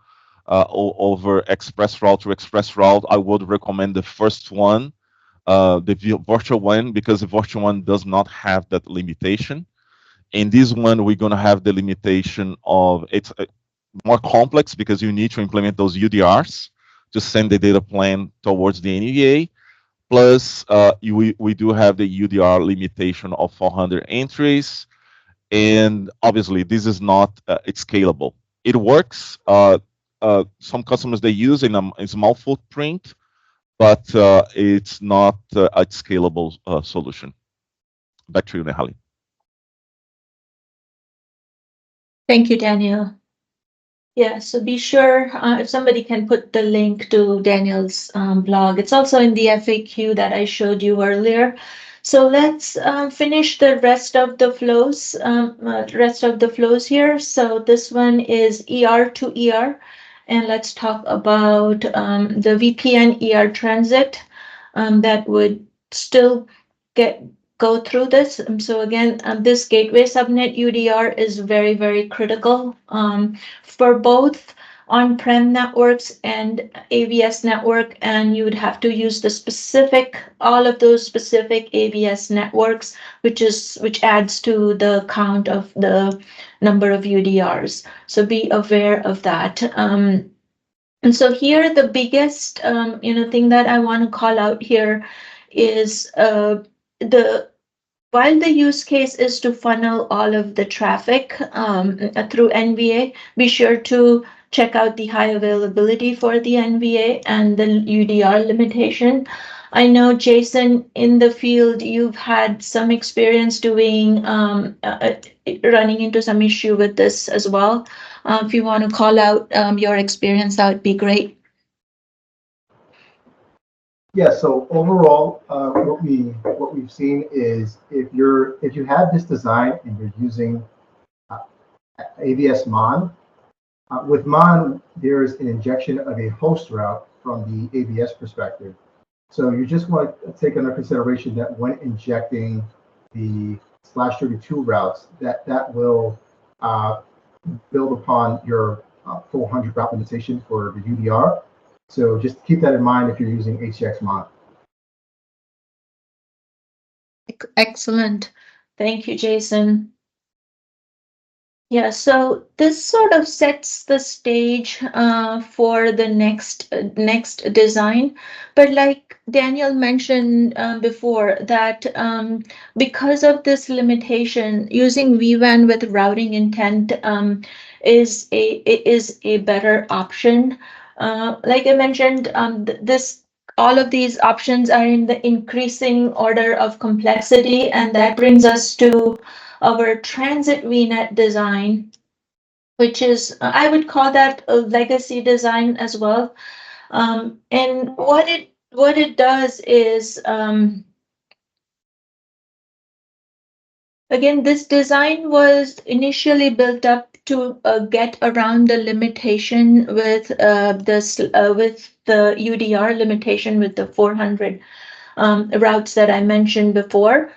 over ExpressRoute to ExpressRoute, I would recommend the first one, the virtual one, because the virtual one does not have that limitation. In this one, we're going to have the limitation of it's more complex because you need to implement those UDRs to send the data plan towards the NVA. Plus, we do have the UDR limitation of 400 entries. And obviously, this is not it's scalable. It works. Some customers, they use in a small footprint, but it's not a scalable solution. Back to you, Nehali. Thank you, Daniel. Yeah, so be sure if somebody can put the link to Daniel's blog. It's also in the FAQ that I showed you earlier. So let's finish the rest of the flows, here. So this one is ER to ER, and let's talk about the VPN ER Transit that would still go through this. So again, this gateway subnet UDR is very, very critical for both on-prem networks and AVS network, and you would have to use all of those specific AVS networks, which adds to the count of the number of UDRs. So be aware of that. And so here, the biggest thing that I want to call out here is while the use case is to funnel all of the traffic through NVA, be sure to check out the high availability for the NVA and the UDR limitation. I know, Jason, in the field, you've had some experience doing running into some issue with this as well. If you want to call out your experience, that would be great. Yeah, so overall, what we've seen is if you have this design and you're using AVS MON, with MON there is an injection of a host route from the AVS perspective. So you just want to take under consideration that when injecting the /32 routes, that will build upon your 400 route limitation for the UDR. So just keep that in mind if you're using HCX MON. Excellent. Thank you, Jason. Yeah, so this sort of sets the stage for the next design. But like Daniel mentioned before, that because of this limitation, using vWAN with routing intent is a better option. Like I mentioned, all of these options are in the increasing order of complexity, and that brings us to our transit VNET design, which is, I would call that a legacy design as well. And what it does is, again, this design was initially built up to get around the limitation with the UDR limitation with the 400 routes that I mentioned before.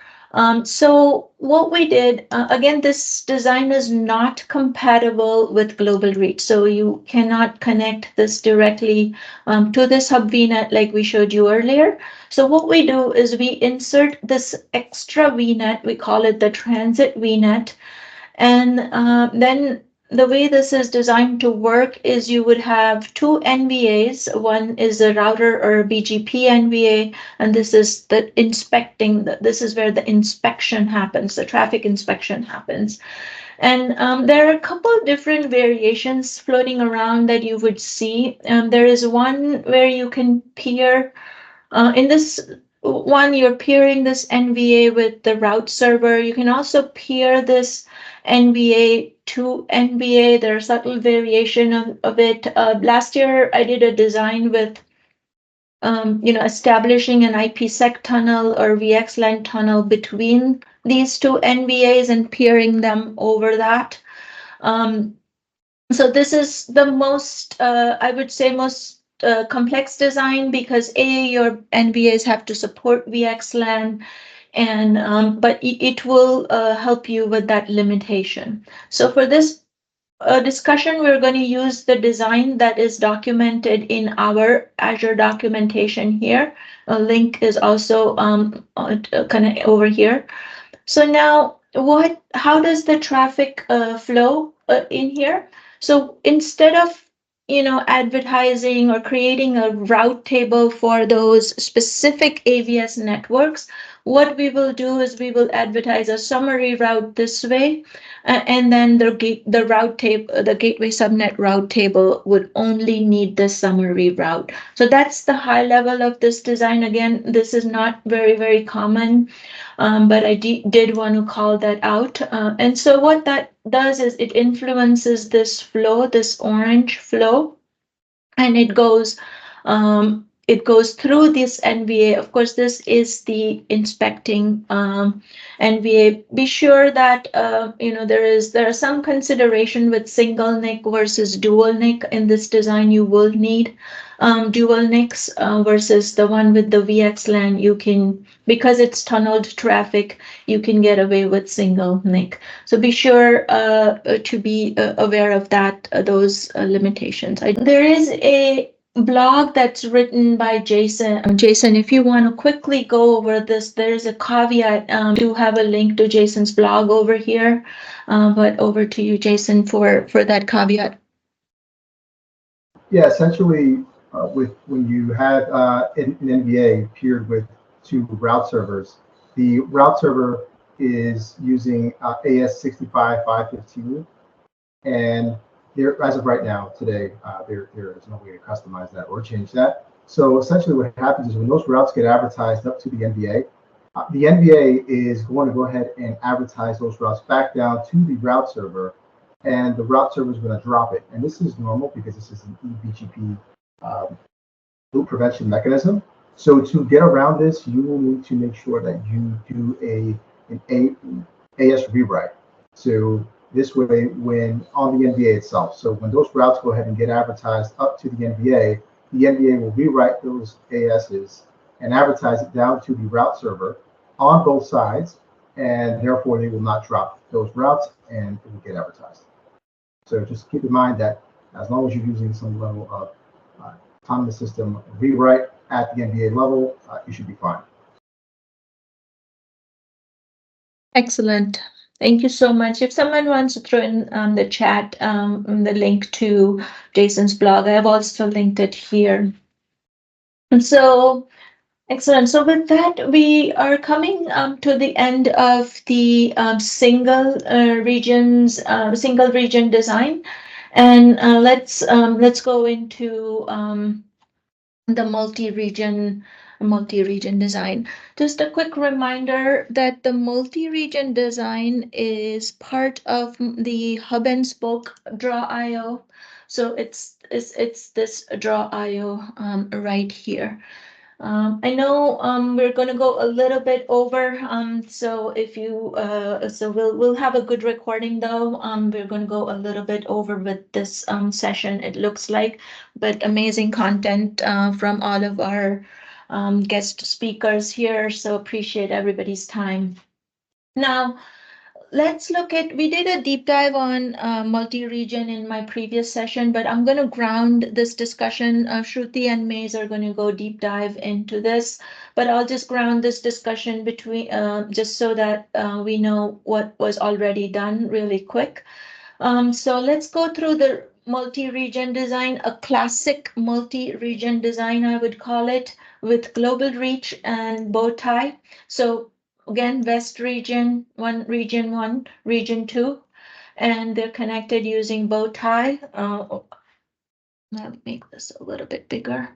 So what we did, again, this design is not compatible with global reach. So you cannot connect this directly to this hub VNet like we showed you earlier. So what we do is we insert this extra VNet, we call it the transit VNet. And then the way this is designed to work is you would have two NVAs. One is a router or a BGP NVA, and this is this is where the inspection happens, the traffic inspection happens. And there are a couple of different variations floating around that you would see. There is one where you can peer, in this one, you're peering this NVA with the route server. You can also peer this NVA to NVA. There's subtle variation of it. Last year, I did a design with establishing an IPsec tunnel or VXLAN tunnel between these two NVAs and peering them over that. So this is the most, I would say, most complex design because your NVAs have to support VXLAN, and but it will help you with that limitation. So for this discussion, we're going to use the design that is documented in our Azure documentation here. A link is also kind of over here. So now, how does the traffic flow in here? So instead of advertising or creating a route table for those specific AVS networks, what we will do is we will advertise a summary route this way, and then the route table, the gateway subnet route table would only need the summary route. So that's the high level of this design. Again, this is not very common, but I did want to call that out. And so what that does is it influences this flow, this orange flow, and it goes through this NVA. Of course, this is the inspecting NVA. Be sure that there are some consideration with single NIC versus dual NIC in this design. You will need dual NICs versus the one with the VXLAN. You can, because it's tunneled traffic, you can get away with single NIC. So be sure to be aware of that, those limitations. There is a blog that's written by Jason. Jason, if you want to quickly go over this, there's a caveat. Do have a link to Jason's blog over here, but over to you, Jason, for that caveat. Yeah, essentially, when you have an NVA paired with two route servers, the route server is using AS65515, and there, as of right now, today, there is no way to customize that or change that. So essentially, what happens is when those routes get advertised up to the NVA is going to go ahead and advertise those routes back down to the route server, and the route server is going to drop it. And this is normal because this is an eBGP loop prevention mechanism. So to get around this, you will need to make sure that you do an AS rewrite. So this way, when on the NVA itself, so when those routes go ahead and get advertised up to the NVA will rewrite those ASs and advertise it down to the route server on both sides, and therefore they will not drop those routes and it will get advertised. So just keep in mind that as long as you're using some level of autonomous system rewrite at the NVA level, you should be fine. Excellent. Thank you so much. If someone wants to throw in the chat the link to Jason's blog, I have also linked it here. And so, excellent. So with that, we are coming to the end of the single region design, and let's go into the multi-region design. Just a quick reminder that the multi-region design is part of the hub and spoke draw IO. So it's this draw IO right here. I know we're going to go a little bit over, so if you so we'll have a good recording though. We're going to go a little bit over with this session, it looks like, but amazing content from all of our guest speakers here, so appreciate everybody's time. Now let's look at, we did a deep dive on multi-region in my previous session, but I'm going to ground this discussion. Shruthi and Maze are going to go deep dive into this, but I'll just ground this discussion between just so that we know what was already done really quick. So let's go through the multi-region design, a classic multi-region design, I would call it, with global reach and bow tie. So again, West region, region 2, and they're connected using bow tie. I'll make this a little bit bigger.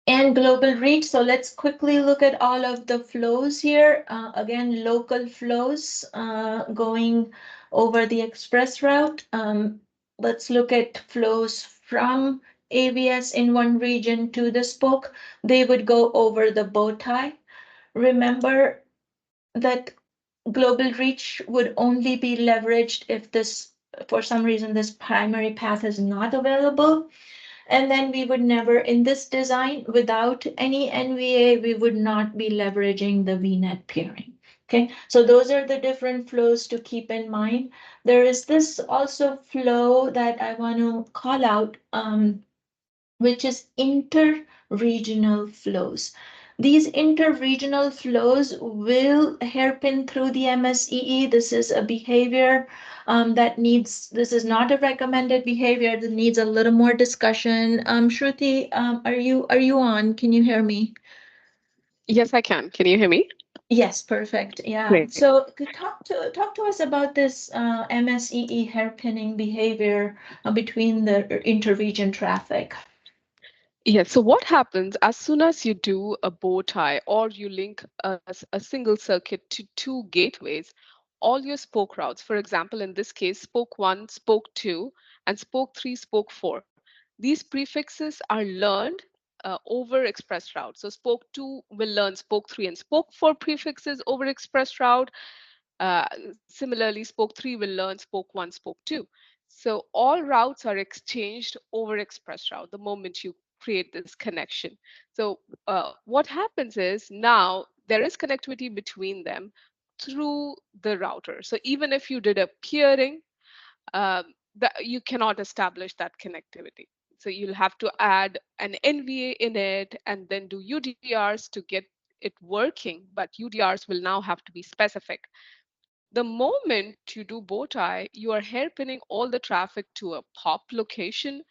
And global reach. So let's quickly look at all of the flows here. Again, local flows going over the ExpressRoute. Let's look at flows from AVS in one region to the spoke. They would go over the bow tie. Remember that global reach would only be leveraged if this, for some reason, this primary path is not available. And then we would never, in this design, without any NVA, we would not be leveraging the VNET peering. Okay, so those are the different flows to keep in mind. There is this also flow that I want to call out, which is inter-regional flows. These inter-regional flows will hairpin through the MSEE. This is a behavior this is not a recommended behavior that needs a little more discussion. Shruthi, are you on? Can you hear me? Yes, I can. Can you hear me? Yes, perfect. Yeah. Great. So talk to us about this MSEE hairpinning behavior between the interregion traffic. Yes. So what happens as soon as you do a bow tie or you link a single circuit to two gateways, all your spoke routes, for example, in this case, spoke 1, spoke 2, and spoke 3, spoke 4, these prefixes are learned over ExpressRoute. So spoke 2 will learn spoke 3 and spoke 4 prefixes over ExpressRoute. Uh, Similarly, spoke 3 will learn spoke 1, spoke 2. So all routes are exchanged over ExpressRoute the moment you create this connection. So what happens is now there is connectivity between them through the router. So even if you did a peering, you cannot establish that connectivity. So you'll have to add an NVA in it and then do UDRs to get it working, but UDRs will now have to be specific. The moment you do bow tie, you are hairpinning all the traffic to a POP location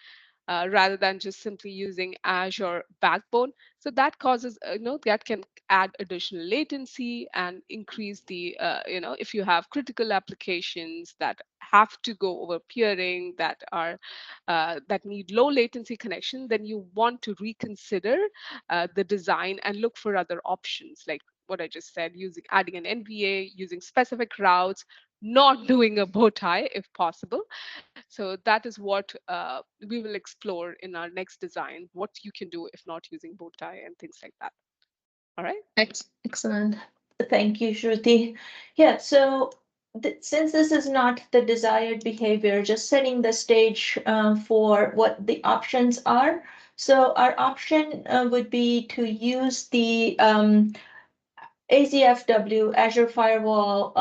rather than just simply using Azure backbone. So that causes, that can add additional latency and increase the, if you have critical applications that have to go over peering that need low latency connection, then you want to reconsider the design and look for other options like what I just said, adding an NVA, using specific routes, not doing a bow tie if possible. So that is what we will explore in our next design, what you can do if not using bow tie and things like that. All right. Excellent. Thank you, Shruti. Yeah, so since this is not the desired behavior, just setting the stage for what the options are. So our option would be to use the AZFW, Azure Firewall.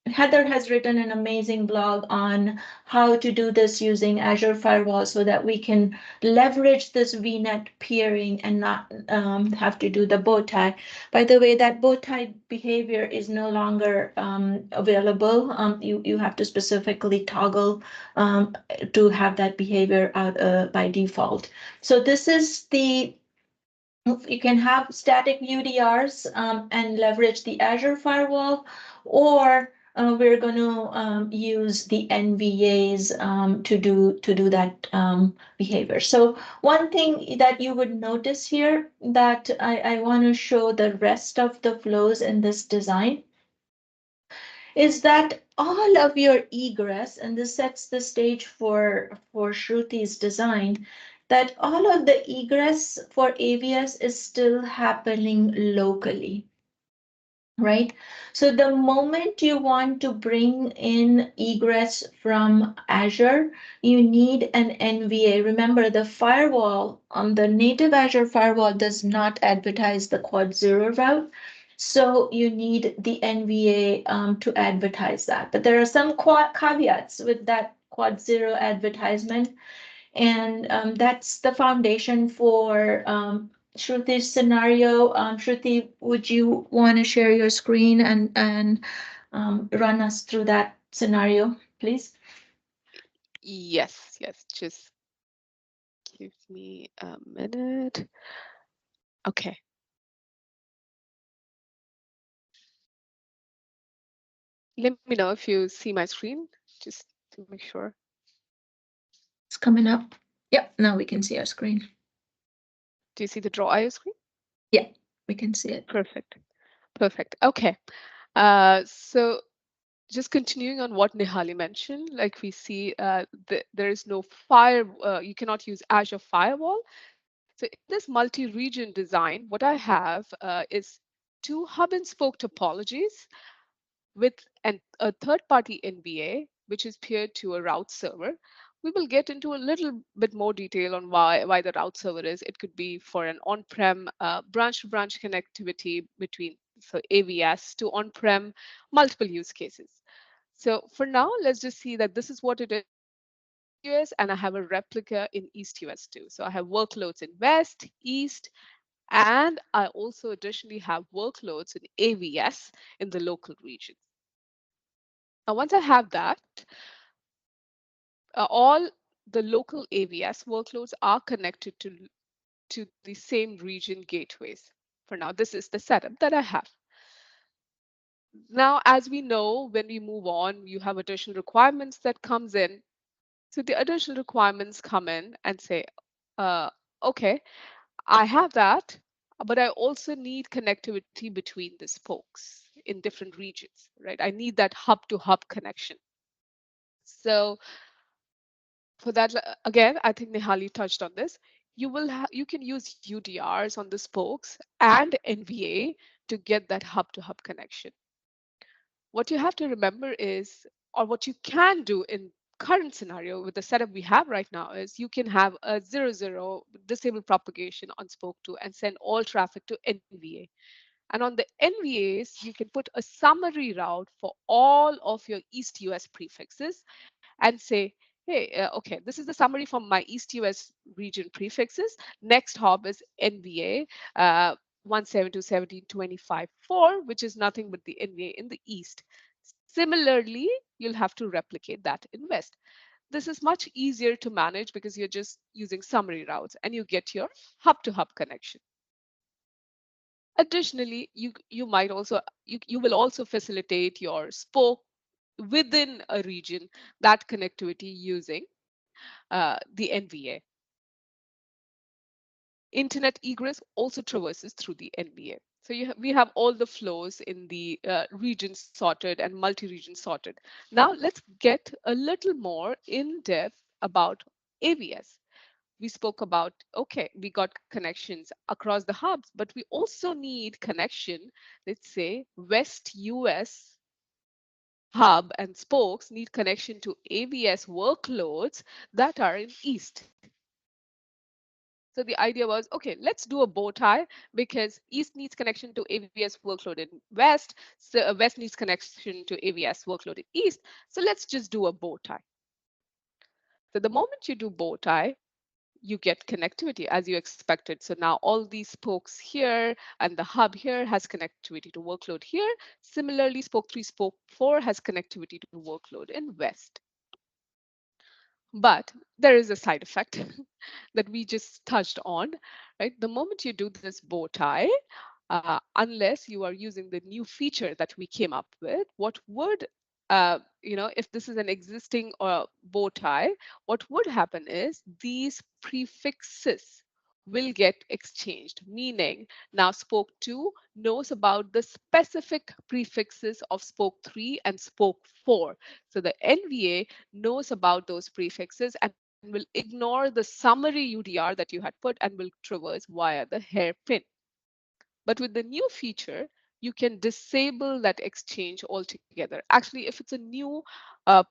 Heather has written an amazing blog on how to do this using Azure Firewall so that we can leverage this VNet peering and not have to do the bow tie. By the way, that bow tie behavior is no longer available. You have to specifically toggle to have that behavior out by default. So this is the you can have static UDRs and leverage the Azure firewall, or we're going to use the NVAs to do that behavior. So one thing that you would notice here that I want to show the rest of the flows in this design is that all of your egress, and this sets the stage for Shruti's design, that all of the egress for AVS is still happening locally, right? So the moment you want to bring in egress from Azure, you need an NVA. Remember, the firewall on the native Azure firewall does not advertise the quad 0 route. So you need the NVA to advertise that. But there are some caveats with that quad 0 advertisement. And that's the foundation for Shruti's scenario. Shruti, would you want to share your screen and run us through that scenario, please? Yes. Just give me a minute. Okay. Let me know if you see my screen, just to make sure. It's coming up. Yep, now we can see our screen. Do you see the Draw.io screen? Yeah, we can see it. Perfect. Okay. So just continuing on what Nihali mentioned, like we see there is no you cannot use Azure Firewall. So in this multi-region design, what I have is two hub and spoke topologies with a third-party NVA, which is paired to a route server. We will get into a little bit more detail on why the route server is. It could be for an on-prem branch-to-branch connectivity between AVS to on-prem, multiple use cases. So for now, let's just see that this is what it is US, and I have a replica in East US too. So I have workloads in West, East, and I also additionally have workloads in AVS in the local region. Now, once I have that, all the local AVS workloads are connected to the same region gateways. For now, this is the setup that I have. Now, as we know, when we move on, you have additional requirements that comes in. So the additional requirements come in and say, okay, I have that, but I also need connectivity between the spokes in different regions, right? I need that hub-to-hub connection. So for that, again, I think Nihali touched on this. You can use UDRs on the spokes and NVA to get that hub-to-hub connection. What you have to remember is, or what you can do in current scenario with the setup we have right now is you can have a 0-0 disable propagation on spoke 2 and send all traffic to NVA. And on the NVAs, you can put a summary route for all of your East US prefixes and say, hey, okay, this is the summary from my East US region prefixes. Next hop is NVA 172.17.25.4, which is nothing but the NVA in the East. Similarly, you'll have to replicate that in West. This is much easier to manage because you're just using summary routes and you get your hub-to-hub connection. Additionally, you will also facilitate your spoke within a region, that connectivity using the NVA. Internet egress also traverses through the NVA. So we have all the flows in the region sorted and multi-region sorted. Now let's get a little more in depth about AVS. We spoke about, okay, we got connections across the hubs, but we also need connection. Let's say West US hub and spokes need connection to AVS workloads that are in East. So the idea was, okay, let's do a bow tie because East needs connection to AVS workload in West. So West needs connection to AVS workload in East. So let's just do a bow tie. So the moment you do bow tie, you get connectivity as you expected. So now all these spokes here and the hub here has connectivity to workload here. Similarly, spoke 3, spoke 4 has connectivity to workload in West. But there is a side effect that we just touched on, right? The moment you do this bow tie, unless you are using the new feature that we came up with, what would, if this is an existing bow tie, what would happen is these prefixes will get exchanged, meaning now spoke 2 knows about the specific prefixes of spoke 3 and spoke 4. So the NVA knows about those prefixes and will ignore the summary UDR that you had put and will traverse via the hairpin. But with the new feature, you can disable that exchange altogether. Actually, if it's a new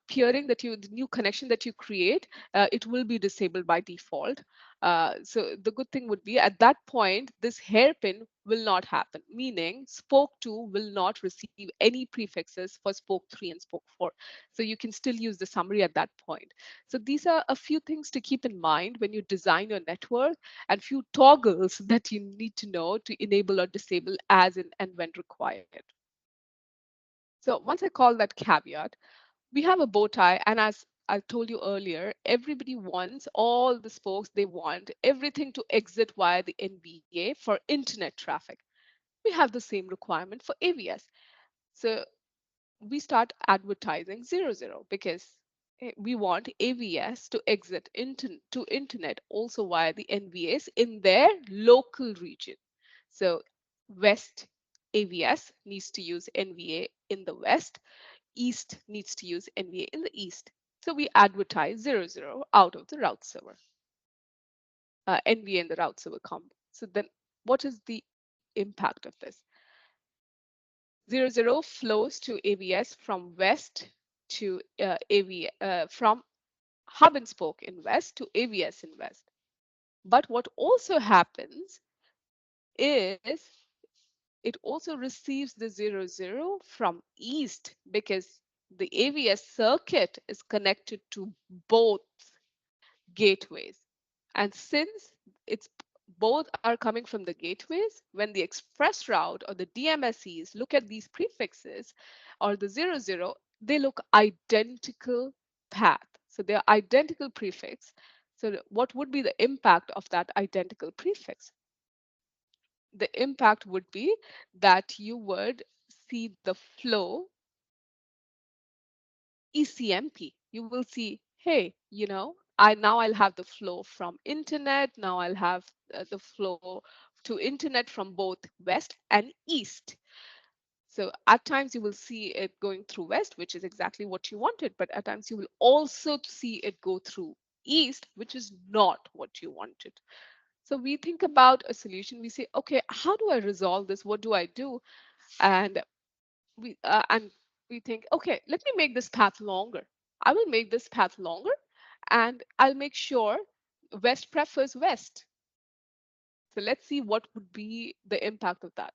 peering the new connection that you create, it will be disabled by default. So the good thing would be at that point, this hairpin will not happen, meaning spoke 2 will not receive any prefixes for spoke 3 and spoke 4. So you can still use the summary at that point. So these are a few things to keep in mind when you design your network and few toggles that you need to know to enable or disable as and when required. So once I call that caveat, we have a bow tie, and as I told you earlier, everybody wants all the spokes, they want everything to exit via the NVA for internet traffic. We have the same requirement for AVS. So we start advertising 0-0 because we want AVS to exit to internet also via the NVAs in their local region. So West AVS needs to use NVA in the West. East needs to use NVA in the East. So we advertise 0-0 out of the route server, NVA in the route server combo. So then what is the impact of this? 0-0 flows to AVS from West to from hub and spoke in west to AVS in west. But what also happens is it also receives the 00 from east because the AVS circuit is connected to both gateways. And since it's both are coming from the gateways, when the ExpressRoute or the DMSEs look at these prefixes or the 00, they look identical path. So they're identical prefix. So what would be the impact of that identical prefix? The impact would be that you would see the flow ECMP. You will see, hey, I'll have the flow from internet. Now I'll have the flow to internet from both west and east. So at times you will see it going through west, which is exactly what you wanted. But at times you will also see it go through east, which is not what you wanted. So we think about a solution. We say, okay, how do I resolve this? What do I do? And we think, okay, let me make this path longer. I will make this path longer, and I'll make sure west prefers west. So let's see what would be the impact of that.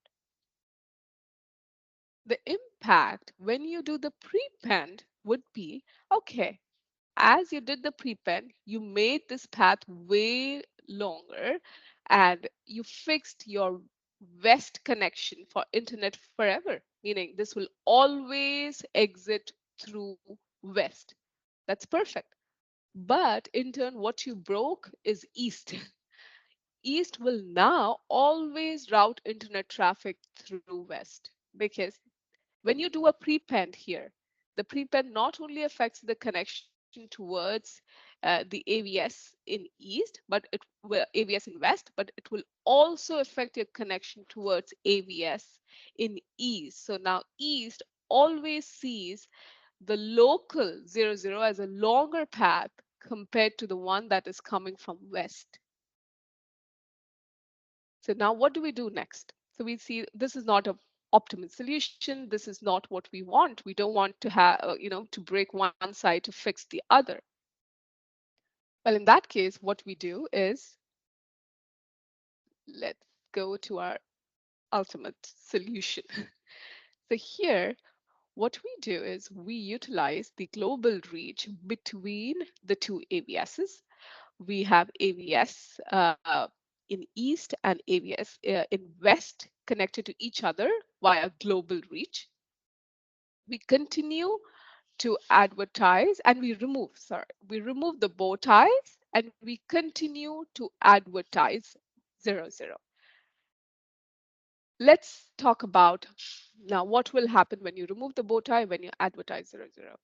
The impact when you do the prepend would be, okay, as you did the prepend, you made this path way longer and you fixed your west connection for internet forever, meaning this will always exit through west. That's perfect. But in turn, what you broke is east. East will now always route internet traffic through west because when you do a prepend here, the prepend not only affects the connection towards the AVS in east, but it will AVS in west, but it will also affect your connection towards AVS in east. So now east always sees the local 00 as a longer path compared to the one that is coming from west. So now what do we do next? So we see this is not an optimal solution. This is not what we want. We don't want to have, to break one side to fix the other. Well, in that case, what we do is let's go to our ultimate solution. So here, what we do is we utilize the global reach between the two AVSs. We have AVS in east and AVS in west connected to each other via global reach. We continue to advertise and we remove the bow ties and we continue to advertise 00. Let's talk about now what will happen when you remove the bow tie, when you advertise 00.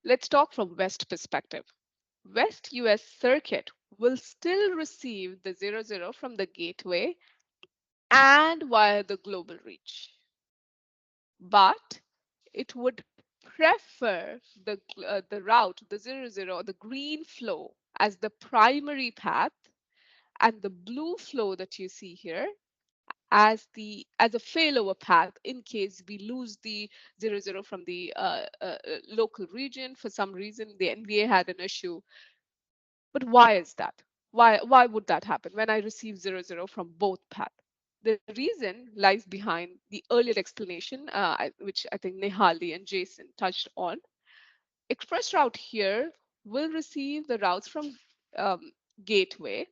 Let's talk from west perspective. West US circuit will still receive the 00 from the gateway and via the global reach. But it would prefer the route, the 00, or the green flow as the primary path, and the blue flow that you see here as a failover path in case we lose the 00 from the local region. For some reason, the NVA had an issue. But why is that? Why would that happen when I receive 00 from both paths? The reason lies behind the earlier explanation, which I think Nehali and Jason touched on. ExpressRoute here will receive the routes from gateway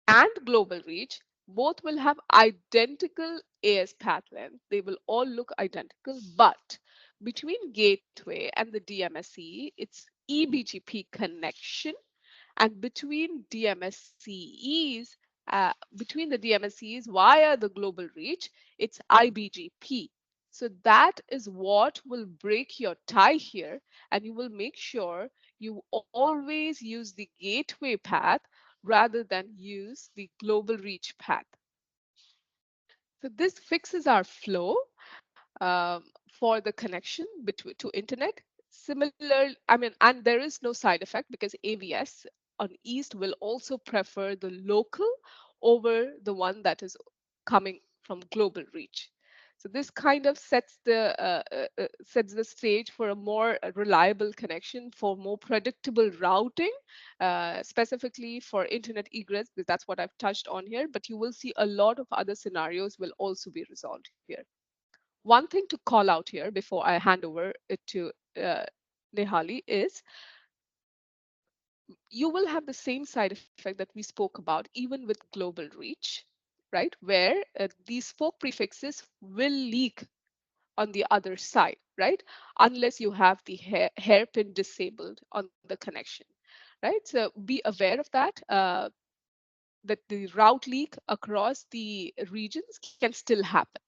and global reach. Both will have identical AS path length. They will all look identical, but between gateway and the DMSE, it's eBGP connection, and between between the DMSEs via the global reach, it's IBGP. So that is what will break your tie here, and you will make sure you always use the gateway path rather than use the global reach path. So this fixes our flow for the connection to internet. Similar, and there is no side effect because AVS on east will also prefer the local over the one that is coming from global reach. So this kind of sets the stage for a more reliable connection, for more predictable routing, specifically for internet egress, because that's what I've touched on here. But you will see a lot of other scenarios will also be resolved here. One thing to call out here before I hand over it to Nehali is you will have the same side effect that we spoke about even with global reach, right? Where these spoke prefixes will leak on the other side, right? Unless you have the hairpin disabled on the connection, right? So be aware of that, that the route leak across the regions can still happen.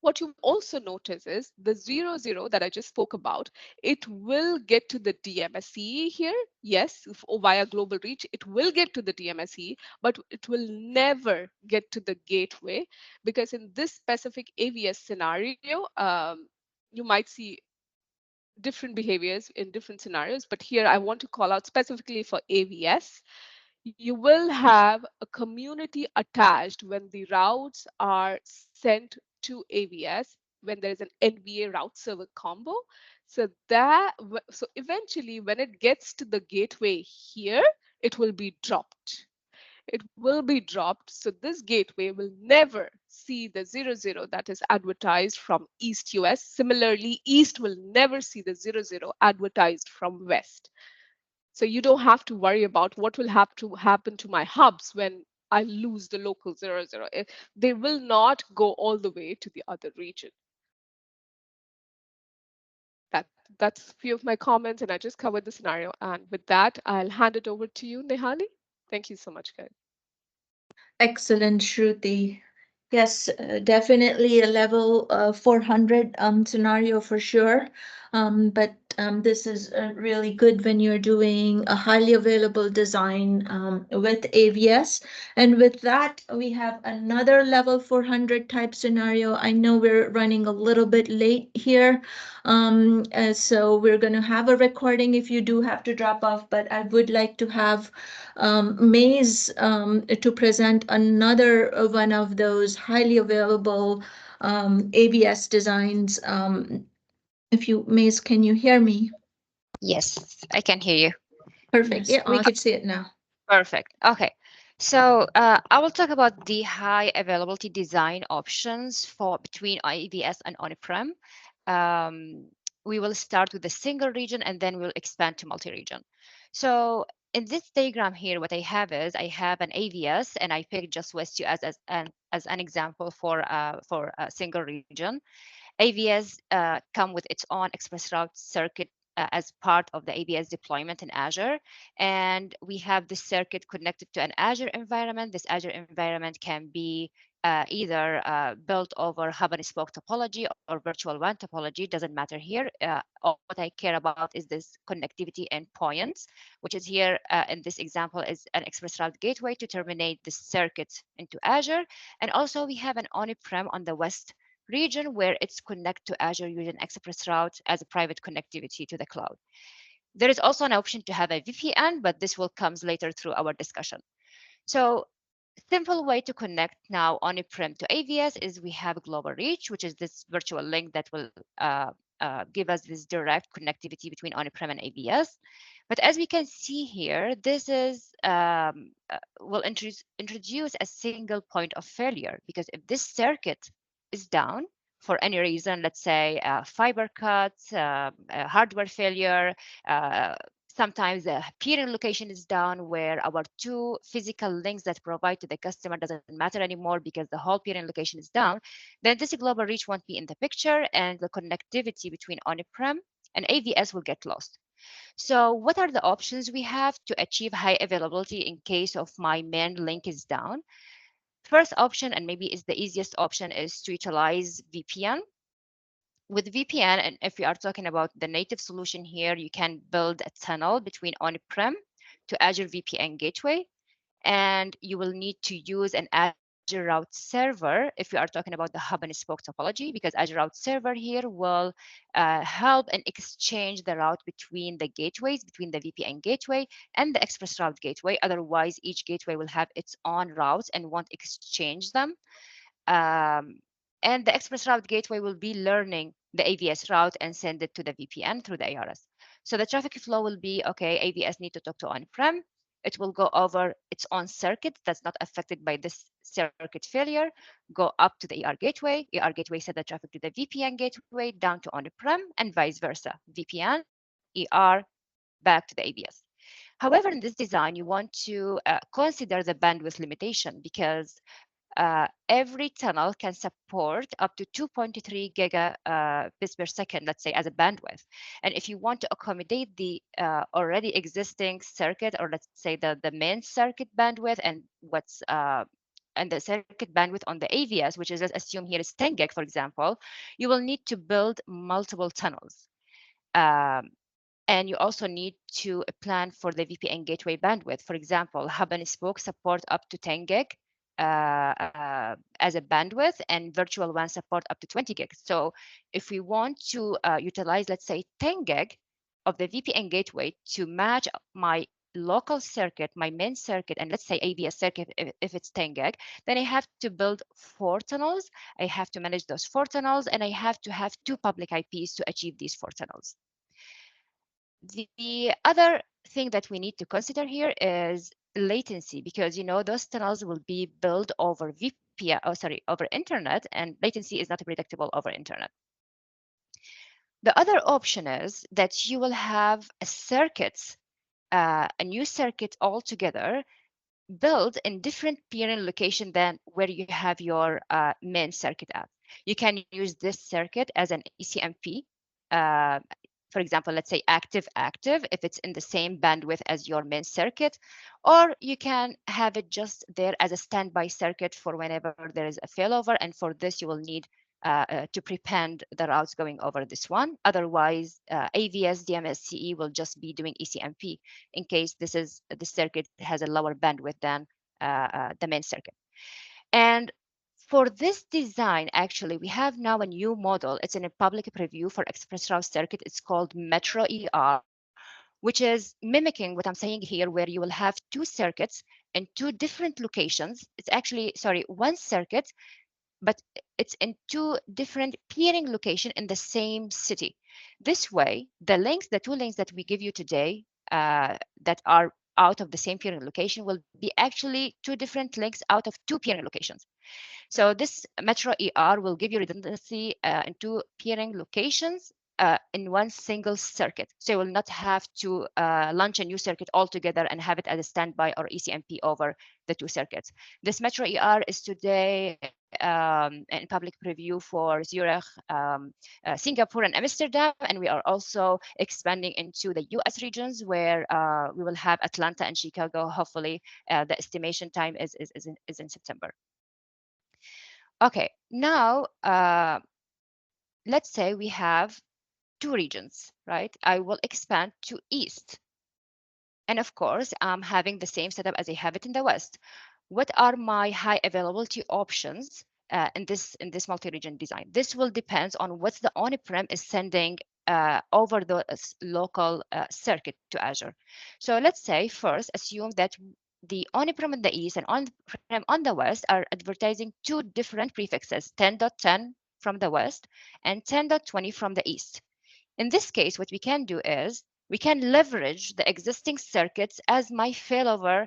What you also notice is the 00 that I just spoke about, it will get to the DMSE here. Yes, via global reach, it will get to the DMSE, but it will never get to the gateway, because in this specific AVS scenario, you might see different behaviors in different scenarios. But here I want to call out specifically for AVS. You will have a community attached when the routes are sent to AVS, when there is an NVA route server combo. So eventually when it gets to the gateway here, it will be dropped. It will be dropped. So this gateway will never see the 00 that is advertised from East US. Similarly, East will never see the 00 advertised from West. So you don't have to worry about what will have to happen to my hubs when I lose the local 00. They will not go all the way to the other region. That's a few of my comments, and I just covered the scenario. And with that, I'll hand it over to you, Nehali. Thank you so much, guys. Excellent, Shruti. Yes, definitely a level 400 scenario for sure. But this is really good when you're doing a highly available design with AVS. And with that, we have another level 400 type scenario. I know we're running a little bit late here. So we're going to have a recording if you do have to drop off, but I would like to have Maze to present another one of those highly available AVS designs. If you, Maze, can you hear me? Yes, I can hear you. Perfect. Yes, Yeah, I could see it now. Perfect. Okay. So I will talk about the high availability design options for between AVS and on-prem. We will start with a single region and then we'll expand to multi-region. So in this diagram here, what I have is I have an AVS, and I picked just West US as an example for a single region. AVS come with its own ExpressRoute circuit as part of the AVS deployment in Azure. And we have this circuit connected to an Azure environment. This Azure environment can be either built over hub and spoke topology or virtual WAN topology, doesn't matter here. All what I care about is this connectivity endpoints, which is here in this example is an ExpressRoute gateway to terminate the circuit into Azure. And also we have an on-prem on the West region where it's connect to Azure using ExpressRoute as a private connectivity to the cloud. There is also an option to have a VPN, but this will come later through our discussion. So simple way to connect now on-prem to AVS is we have global reach, which is this virtual link that will give us this direct connectivity between on-prem and AVS. But as we can see here, this is will introduce a single point of failure, because if this circuit is down for any reason, let's say fiber cuts, hardware failure, sometimes the peering location is down where our two physical links that provide to the customer doesn't matter anymore because the whole peering location is down, then this global reach won't be in the picture and the connectivity between on-prem and AVS will get lost. So what are the options we have to achieve high availability in case of my main link is down? First option, and maybe is the easiest option, is to utilize VPN. With VPN, and if we are talking about the native solution here, you can build a tunnel between on-prem to Azure VPN gateway, and you will need to use an Azure Route server if you are talking about the hub and spoke topology, because Azure Route server here will help and exchange the route between the gateways, between the VPN gateway and the ExpressRoute gateway. Otherwise, each gateway will have its own routes and won't exchange them. And the ExpressRoute gateway will be learning the AVS route and send it to the VPN through the ARS. So the traffic flow will be, okay, AVS need to talk to on-prem. It will go over its own circuit that's not affected by this circuit failure, go up to the ER gateway send the traffic to the VPN gateway, down to on-prem, and vice versa, VPN, ER, back to the AVS. However, in this design, you want to consider the bandwidth limitation because every tunnel can support up to 2.3 gigabits per second, let's say, as a bandwidth. And if you want to accommodate the already existing circuit, or let's say the main circuit bandwidth and and the circuit bandwidth on the AVS, which is, let's assume here is 10 gig, for example, you will need to build multiple tunnels. And you also need to plan for the VPN gateway bandwidth. For example, hub and spoke support up to 10 gig as a bandwidth, and virtual WAN support up to 20 gig. So if we want to utilize, let's say, 10 gig of the VPN gateway to match my local circuit, my main circuit, and let's say AVS circuit, if it's 10 gig, then I have to build 4 tunnels. I have to manage those 4 tunnels, and I have to have 2 public IPs to achieve these 4 tunnels. The other thing that we need to consider here is latency, because those tunnels will be built over over internet, and latency is not predictable over internet. The other option is that you will have a new circuit altogether built in different peering location than where you have your main circuit at. You can use this circuit as an ECMP. For example, let's say active, if it's in the same bandwidth as your main circuit, or you can have it just there as a standby circuit for whenever there is a failover. And for this, you will need to prepend the routes going over this one. Otherwise, AVS DMSCE will just be doing ECMP in case the circuit has a lower bandwidth than the main circuit. And for this design, actually, we have now a new model. It's in a public preview for ExpressRoute circuit. It's called Metro ER, which is mimicking what I'm saying here, where you will have 2 circuits in 2 different locations. It's actually, one circuit, but it's in 2 different peering locations in the same city. This way, the 2 links that we give you today that are out of the same peering location will be actually 2 different links out of 2 peering locations. So this Metro ER will give you redundancy in 2 peering locations in one single circuit. So you will not have to launch a new circuit altogether and have it as a standby or ECMP over the 2 circuits. This Metro ER is today in public preview for Zurich, Singapore, and Amsterdam. And we are also expanding into the US regions, where we will have Atlanta and Chicago. Hopefully, the estimation time is in September. Okay, now let's say we have 2 regions, right? I will expand to East. And of course, I'm having the same setup as I have it in the West. What are my high availability options in this multi-region design? This will depend on what the on-prem is sending over the local circuit to Azure. So let's say first assume that the on-prem in the East and on-prem on the West are advertising 2 different prefixes, 10.10 from the West and 10.20 from the East. In this case, what we can do is we can leverage the existing circuits as my failover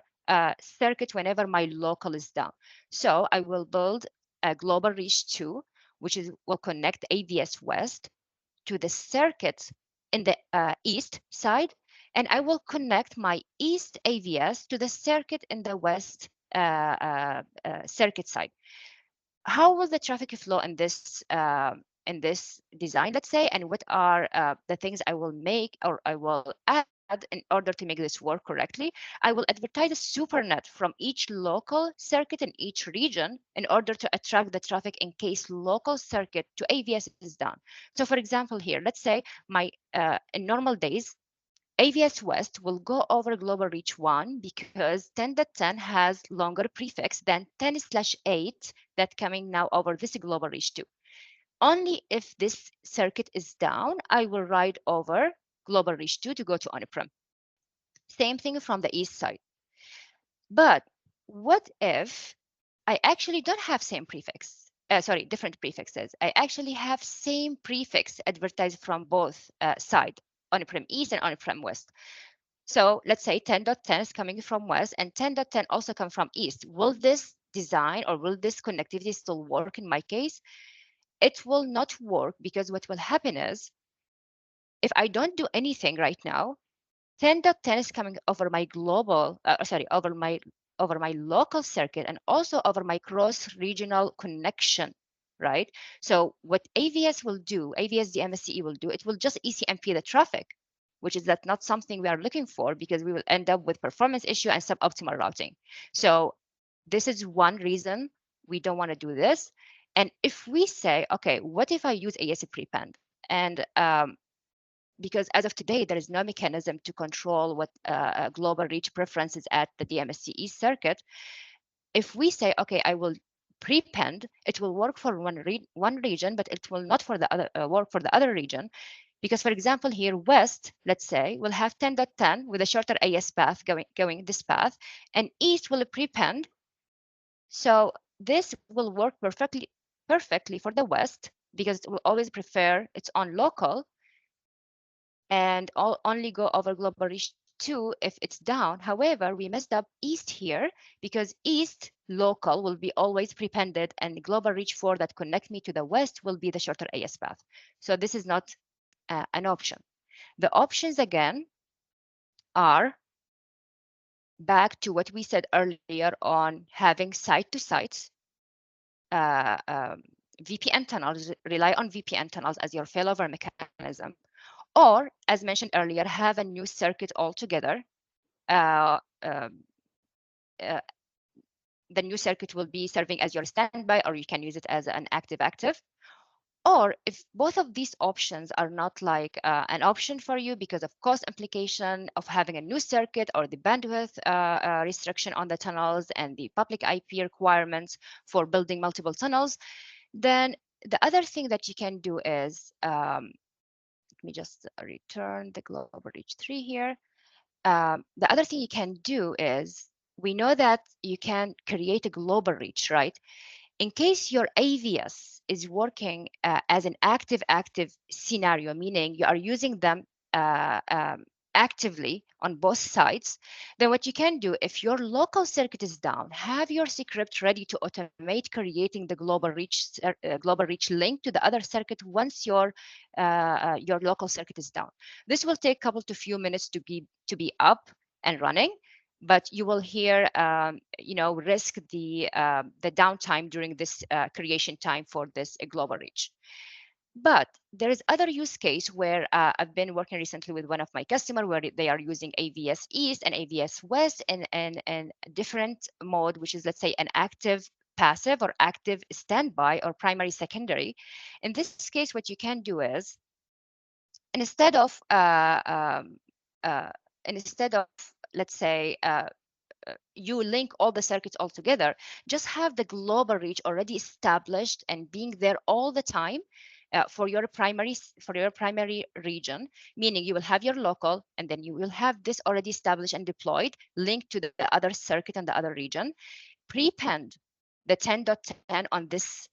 circuit whenever my local is down. So I will build a global reach 2, which will connect AVS West to the circuit in the East side, and I will connect my East AVS to the circuit in the West circuit side. How will the traffic flow in this design, let's say, and what are the things I will make or I will add in order to make this work correctly? I will advertise a supernet from each local circuit in each region in order to attract the traffic in case local circuit to AVS is down. So for example, here, let's say in normal days, AVS West will go over global reach 1 because 10.10 has longer prefix than 10/8 that coming now over this global reach 2. Only if this circuit is down, I will ride over global reach 2 to go to on-prem. Same thing from the East side. But what if I actually don't have same prefix? different prefixes. I actually have same prefix advertised from both side, on-prem East and on-prem West. So let's say 10.10 is coming from West and 10.10 also come from East. Will this design or will this connectivity still work in my case? It will not work, because what will happen is, if I don't do anything right now, 10.10 is coming over my global, over my local circuit and also over my cross-regional connection, right? So what AVS will do, AVS DMSCE will do, it will just ECMP the traffic, which is not something we are looking for, because we will end up with performance issue and suboptimal routing. So this is one reason we don't want to do this. And if we say, okay, what if I use AES prepend? And because as of today, there is no mechanism to control what global reach preferences at the DMSCE circuit. If we say, okay, I will prepend, it will work for one region, but it will not for the other work for the other region. Because, for example, here West, let's say, will have 10.10 with a shorter AS path going this path, and East will prepend. So this will work perfectly for the West, because it will always prefer its own local, and only go over global reach 2 if it's down. However, we messed up East here, because East local will be always prepended, and global reach 4 that connect me to the West will be the shorter AS path. So this is not an option. The options again are back to what we said earlier on having site-to-sites, VPN tunnels, rely on VPN tunnels as your failover mechanism, or as mentioned earlier, have a new circuit altogether. The new circuit will be serving as your standby, or you can use it as an active. Or if both of these options are not like an option for you because of cost implication of having a new circuit, or the bandwidth restriction on the tunnels and the public IP requirements for building multiple tunnels, then the other thing that you can do is, let me just return the global reach 3 here. The other thing you can do is, we know that you can create a global reach, right? In case your AVS is working as an active scenario, meaning you are using them actively on both sides, then what you can do, if your local circuit is down, have your script ready to automate creating the global reach link to the other circuit once your local circuit is down. This will take a couple to few minutes to be up and running, but you will here, risk the downtime during this creation time for this global reach. But there is other use case where I've been working recently with one of my customers where they are using AVS East and AVS West in a different mode, which is, let's say, an active passive or active standby or primary secondary. In this case, what you can do is, instead of let's say you link all the circuits all together, just have the global reach already established and being there all the time for your primary region, meaning you will have your local, and then you will have this already established and deployed, linked to the other circuit and the other region. Prepend the 10.10 on this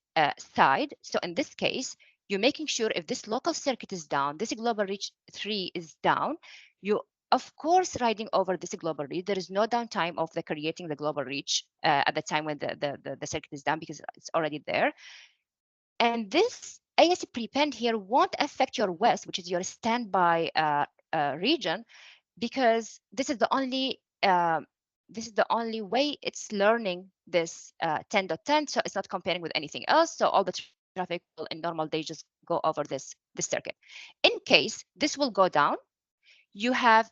side. So in this case, you're making sure if this local circuit is down, this global reach 3 is down, you of course riding over this global reach. There is no downtime of the creating the global reach at the time when the circuit is down, because it's already there. And this AS prepend here won't affect your West, which is your standby region, because this is the only way it's learning this 10.10. So it's not comparing with anything else. So all the traffic will in normal days just go over this circuit. In case this will go down, you have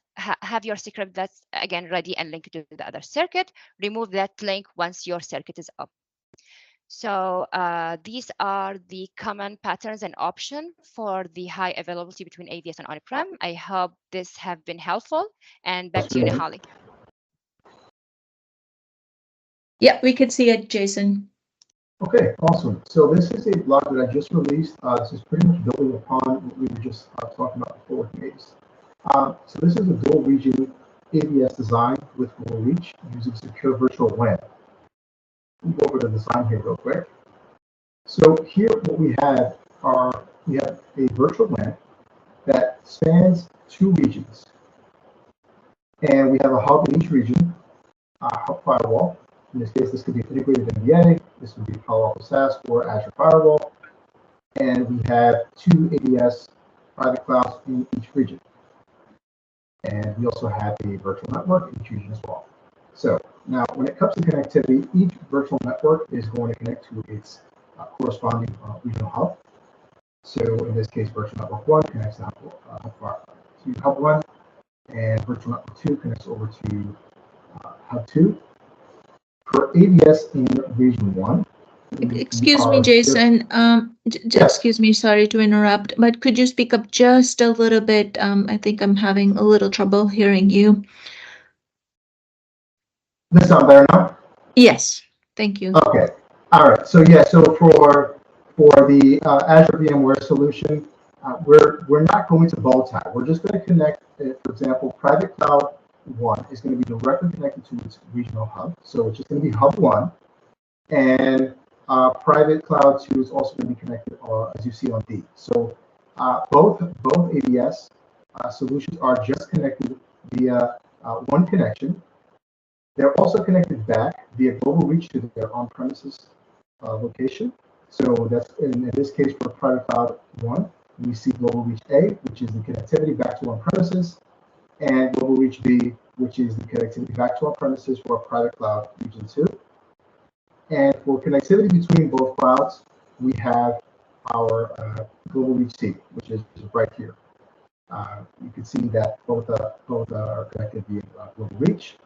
your script that's again ready and linked to the other circuit. Remove that link once your circuit is up. So these are the common patterns and options for the high availability between AVS and on-prem. I hope this have been helpful. And back to you, Nihali. Yeah, we could see it, Jason. Okay, awesome. So this is a blog that I just released. This is pretty much building upon what we were just talking about before with AVS. So this is a dual region AVS design with global reach using secure virtual WAN. Let me go over the design here real quick. So here what we have a virtual LAN that spans 2 regions. And we have a hub in each region, hub firewall. In this case, this could be integrated NVA, this would be Palo Alto SaaS or Azure Firewall. And we have 2 AVS private clouds in each region. And we also have a virtual network in each region as well. So now when it comes to connectivity, each virtual network is going to connect to its corresponding regional hub. So in this case, virtual network 1 connects to hub 1, and virtual network 2 connects over to hub 2. For AVS in region 1, Excuse me, Jason. Excuse me, sorry to interrupt, but could you speak up just a little bit? I think I'm having a little trouble hearing you. This sound better now? Yes, thank you. Okay. All right. So yeah. So for the Azure VMware solution, we're not going to bow tie. We're just going to connect. For example, private cloud 1 is going to be directly connected to its regional hub. So it's just going to be hub 1, and private cloud 2 is also going to be connected, as you see on D. So both AVS solutions are just connected via one connection. They're also connected back via global reach to their on-premises location. So that's in this case for private cloud 1, we see global reach A, which is the connectivity back to on-premises, and global reach B, which is the connectivity back to on-premises for private cloud region 2. And for connectivity between both clouds, we have our global reach C, which is right here. You can see that both are connected via global reach.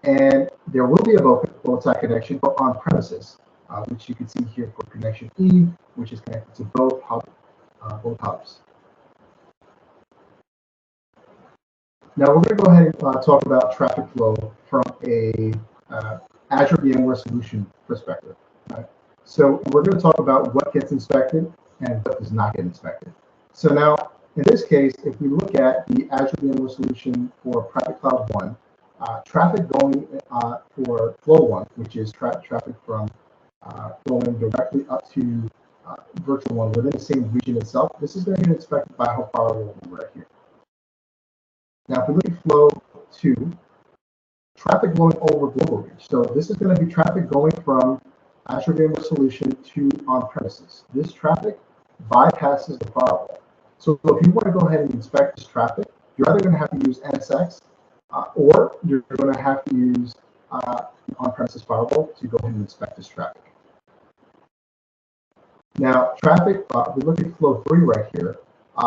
And there will be a both side connection for on-premises, which you can see here for connection E, which is connected to both hubs. Now we're going to go ahead and talk about traffic flow from a Azure VMware Solution perspective. Right? So we're going to talk about what gets inspected and what does not get inspected. So now, in this case, if we look at the Azure VMware Solution for Private Cloud 1, traffic going for Flow 1, which is traffic from going directly up to Virtual 1 within the same region itself, this is going to get inspected by Hub Firewall right here. Now, if we look at Flow 2, traffic going over global reach. So this is going to be traffic going from Azure VMware Solution to on-premises. This traffic bypasses the firewall. So if you want to go ahead and inspect this traffic, you're either going to have to use NSX or you're going to have to use on-premises firewall to go ahead and inspect this traffic. Now, traffic, we look at Flow 3 right here.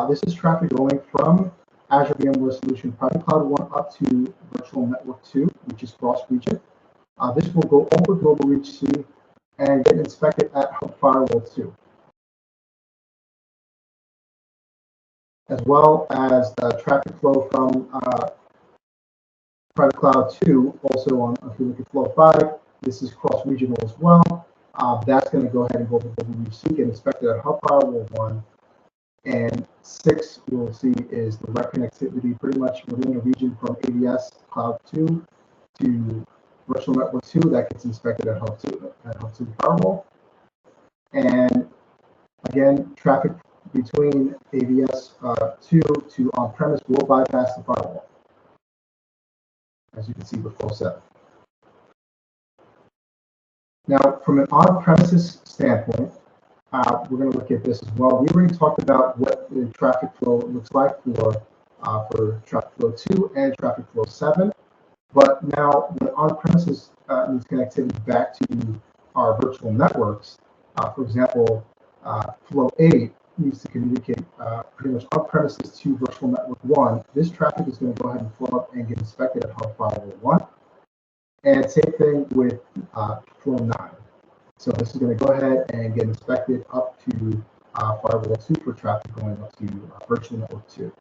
This is traffic going from Azure VMware Solution Private Cloud 1 up to Virtual Network 2, which is cross-region. This will go over Global Reach C and get inspected at Hub Firewall 2. As well as the traffic flow from Private Cloud 2, also on, if you look at Flow 5, this is cross-regional as well. That's going to go ahead and go over Global Reach C, get inspected at Hub Firewall 1. And 6, you'll see, is the direct connectivity pretty much within the region from AVS Cloud 2 to Virtual Network 2 that gets inspected at Hub 2 Firewall. And again, traffic between AVS 2 to on-premise will bypass the firewall, as you can see with Flow 7. Now, from an on-premises standpoint, we're going to look at this as well. We already talked about what the traffic flow looks like for traffic flow 2 and traffic flow 7. But now, when on-premises needs connectivity back to our virtual networks, for example, flow 8 needs to communicate pretty much on-premises to virtual network 1. This traffic is going to go ahead and flow up and get inspected at Hub Firewall 1. And same thing with flow 9. So this is going to go ahead and get inspected up to Firewall 2 for traffic going up to Virtual Network 2.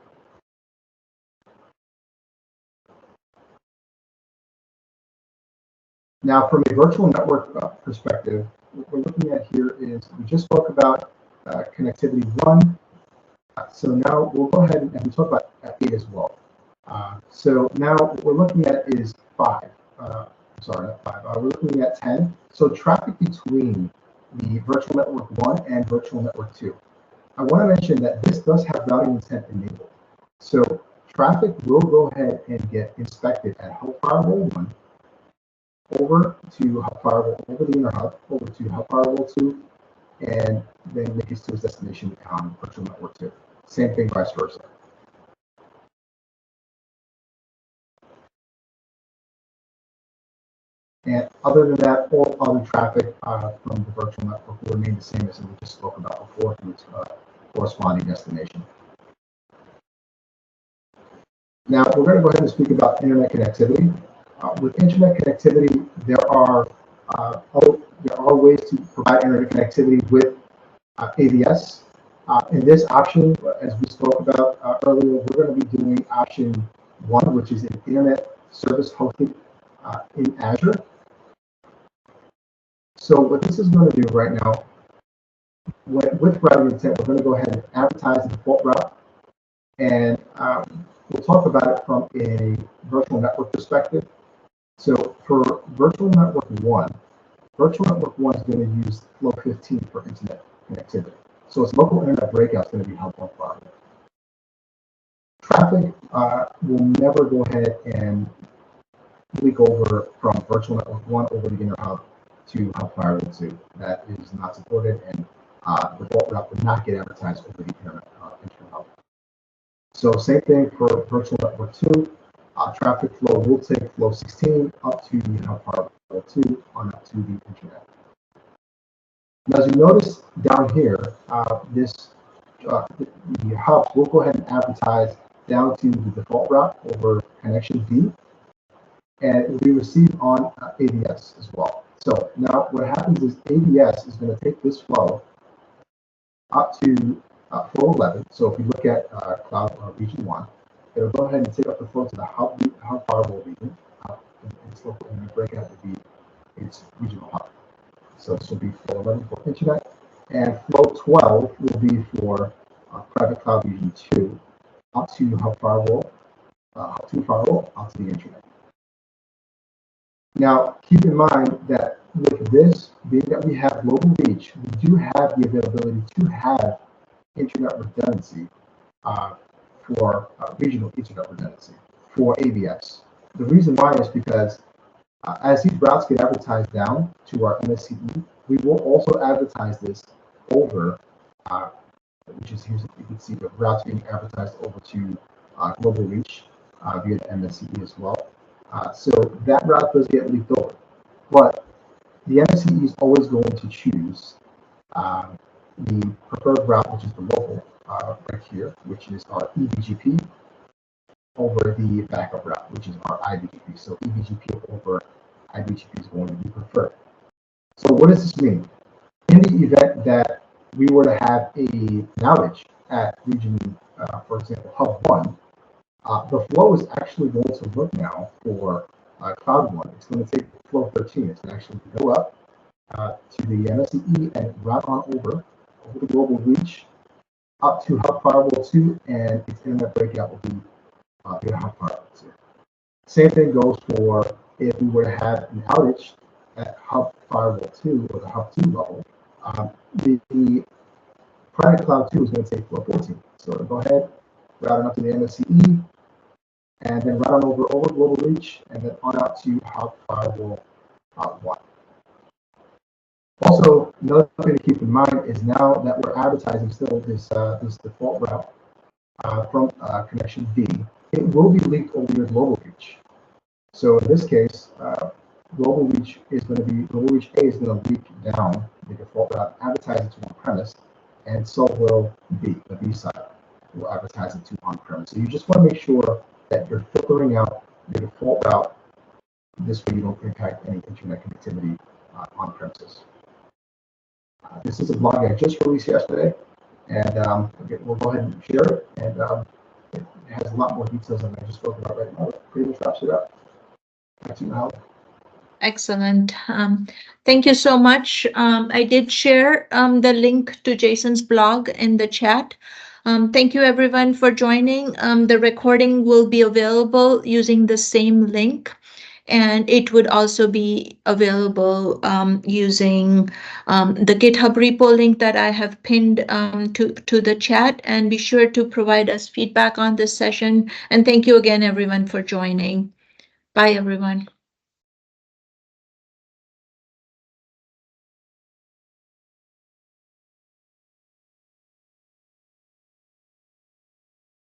Now, from a virtual network perspective, what we're looking at here is we just spoke about connectivity 1. So now we'll go ahead and we talk about 8 as well. So now what we're looking at is 5. Sorry, not 5. We're looking at 10. So traffic between the Virtual Network 1 and Virtual Network 2. I want to mention that this does have routing intent enabled. So traffic will go ahead and get inspected at Hub Firewall 1, over to Hub Firewall, over the inner hub, over to Hub Firewall 2, and then make it to its destination on Virtual Network 2. Same thing vice versa. And other than that, all other traffic from the virtual network will remain the same as we just spoke about before to its corresponding destination. Now, we're going to go ahead and speak about internet connectivity. With internet connectivity, there are ways to provide internet connectivity with AVS. In this option, as we spoke about earlier, we're going to be doing option 1, which is an internet service hosted in Azure. So what this is going to do right now, with routing intent, we're going to go ahead and advertise the default route, and we'll talk about it from a virtual network perspective. So for virtual network 1 is going to use flow 15 for internet connectivity. So its local internet breakout is going to be held on firewall. Traffic will never go ahead and leak over from virtual network 1 over the inner hub to Hub Firewall 2. That is not supported, and the default route would not get advertised over the internet hub. So same thing for virtual network 2. Traffic flow will take flow 16 up to the Hub Firewall 2 on up to the internet. Now, as you notice down here, the hubs will go ahead and advertise down to the default route over connection D, and it will be received on AVS as well. So now what happens is AVS is going to take this flow up to flow 11. So if you look at cloud region 1, it'll go ahead and take up the flow to the hub firewall region, and its local internet breakout will be its regional hub. So this will be flow 11 for internet, and flow 12 will be for private cloud region 2 up to hub firewall, hub 2 firewall, up to the internet. Now, keep in mind that with this, being that we have global reach, we do have the availability to have internet redundancy for regional internet redundancy for AVS. The reason why is because as these routes get advertised down to our MSCE, we will also advertise this over, which is here you can see the routes being advertised over to global reach via the MSCE as well. So that route does get leaked over, but the MSCE is always going to choose the preferred route, which is the local right here, which is our eBGP, over the backup route, which is our iBGP. So eBGP over iBGP is going to be preferred. So what does this mean? In the event that we were to have an outage at region, for example, hub 1, the flow is actually going to look now for cloud 1. It's going to take flow 13. It's going to actually go up to the MSCE and route on over the global reach up to Hub Firewall 2, and its internet breakout will be via Hub Firewall 2. Same thing goes for if we were to have an outage at Hub Firewall 2 or the Hub 2 level. The private cloud 2 is going to take flow 14. So go ahead, route up to the MSCE, and then route on over global reach, and then on out to Hub Firewall 1. Also, another thing to keep in mind is now that we're advertising still this default route from connection D, it will be leaked over your global reach. So in this case, global reach A is going to leak down the default route, advertise it to on-premise, and so will B, the B side, will advertise it to on-premise. So you just want to make sure that you're filtering out the default route. This way you don't impact any internet connectivity on premises. This is a blog I just released yesterday, and we'll go ahead and share it. And it has a lot more details than I just spoke about right now. It pretty much wraps it up. Back to you, Hal. Excellent. Thank you so much. I did share the link to Jason's blog in the chat. Thank you everyone for joining. The recording will be available using the same link. and it would also be available using the GitHub repo link that I have pinned to the chat. And be sure to provide us feedback on this session. And thank you again, everyone, for joining. Bye, everyone.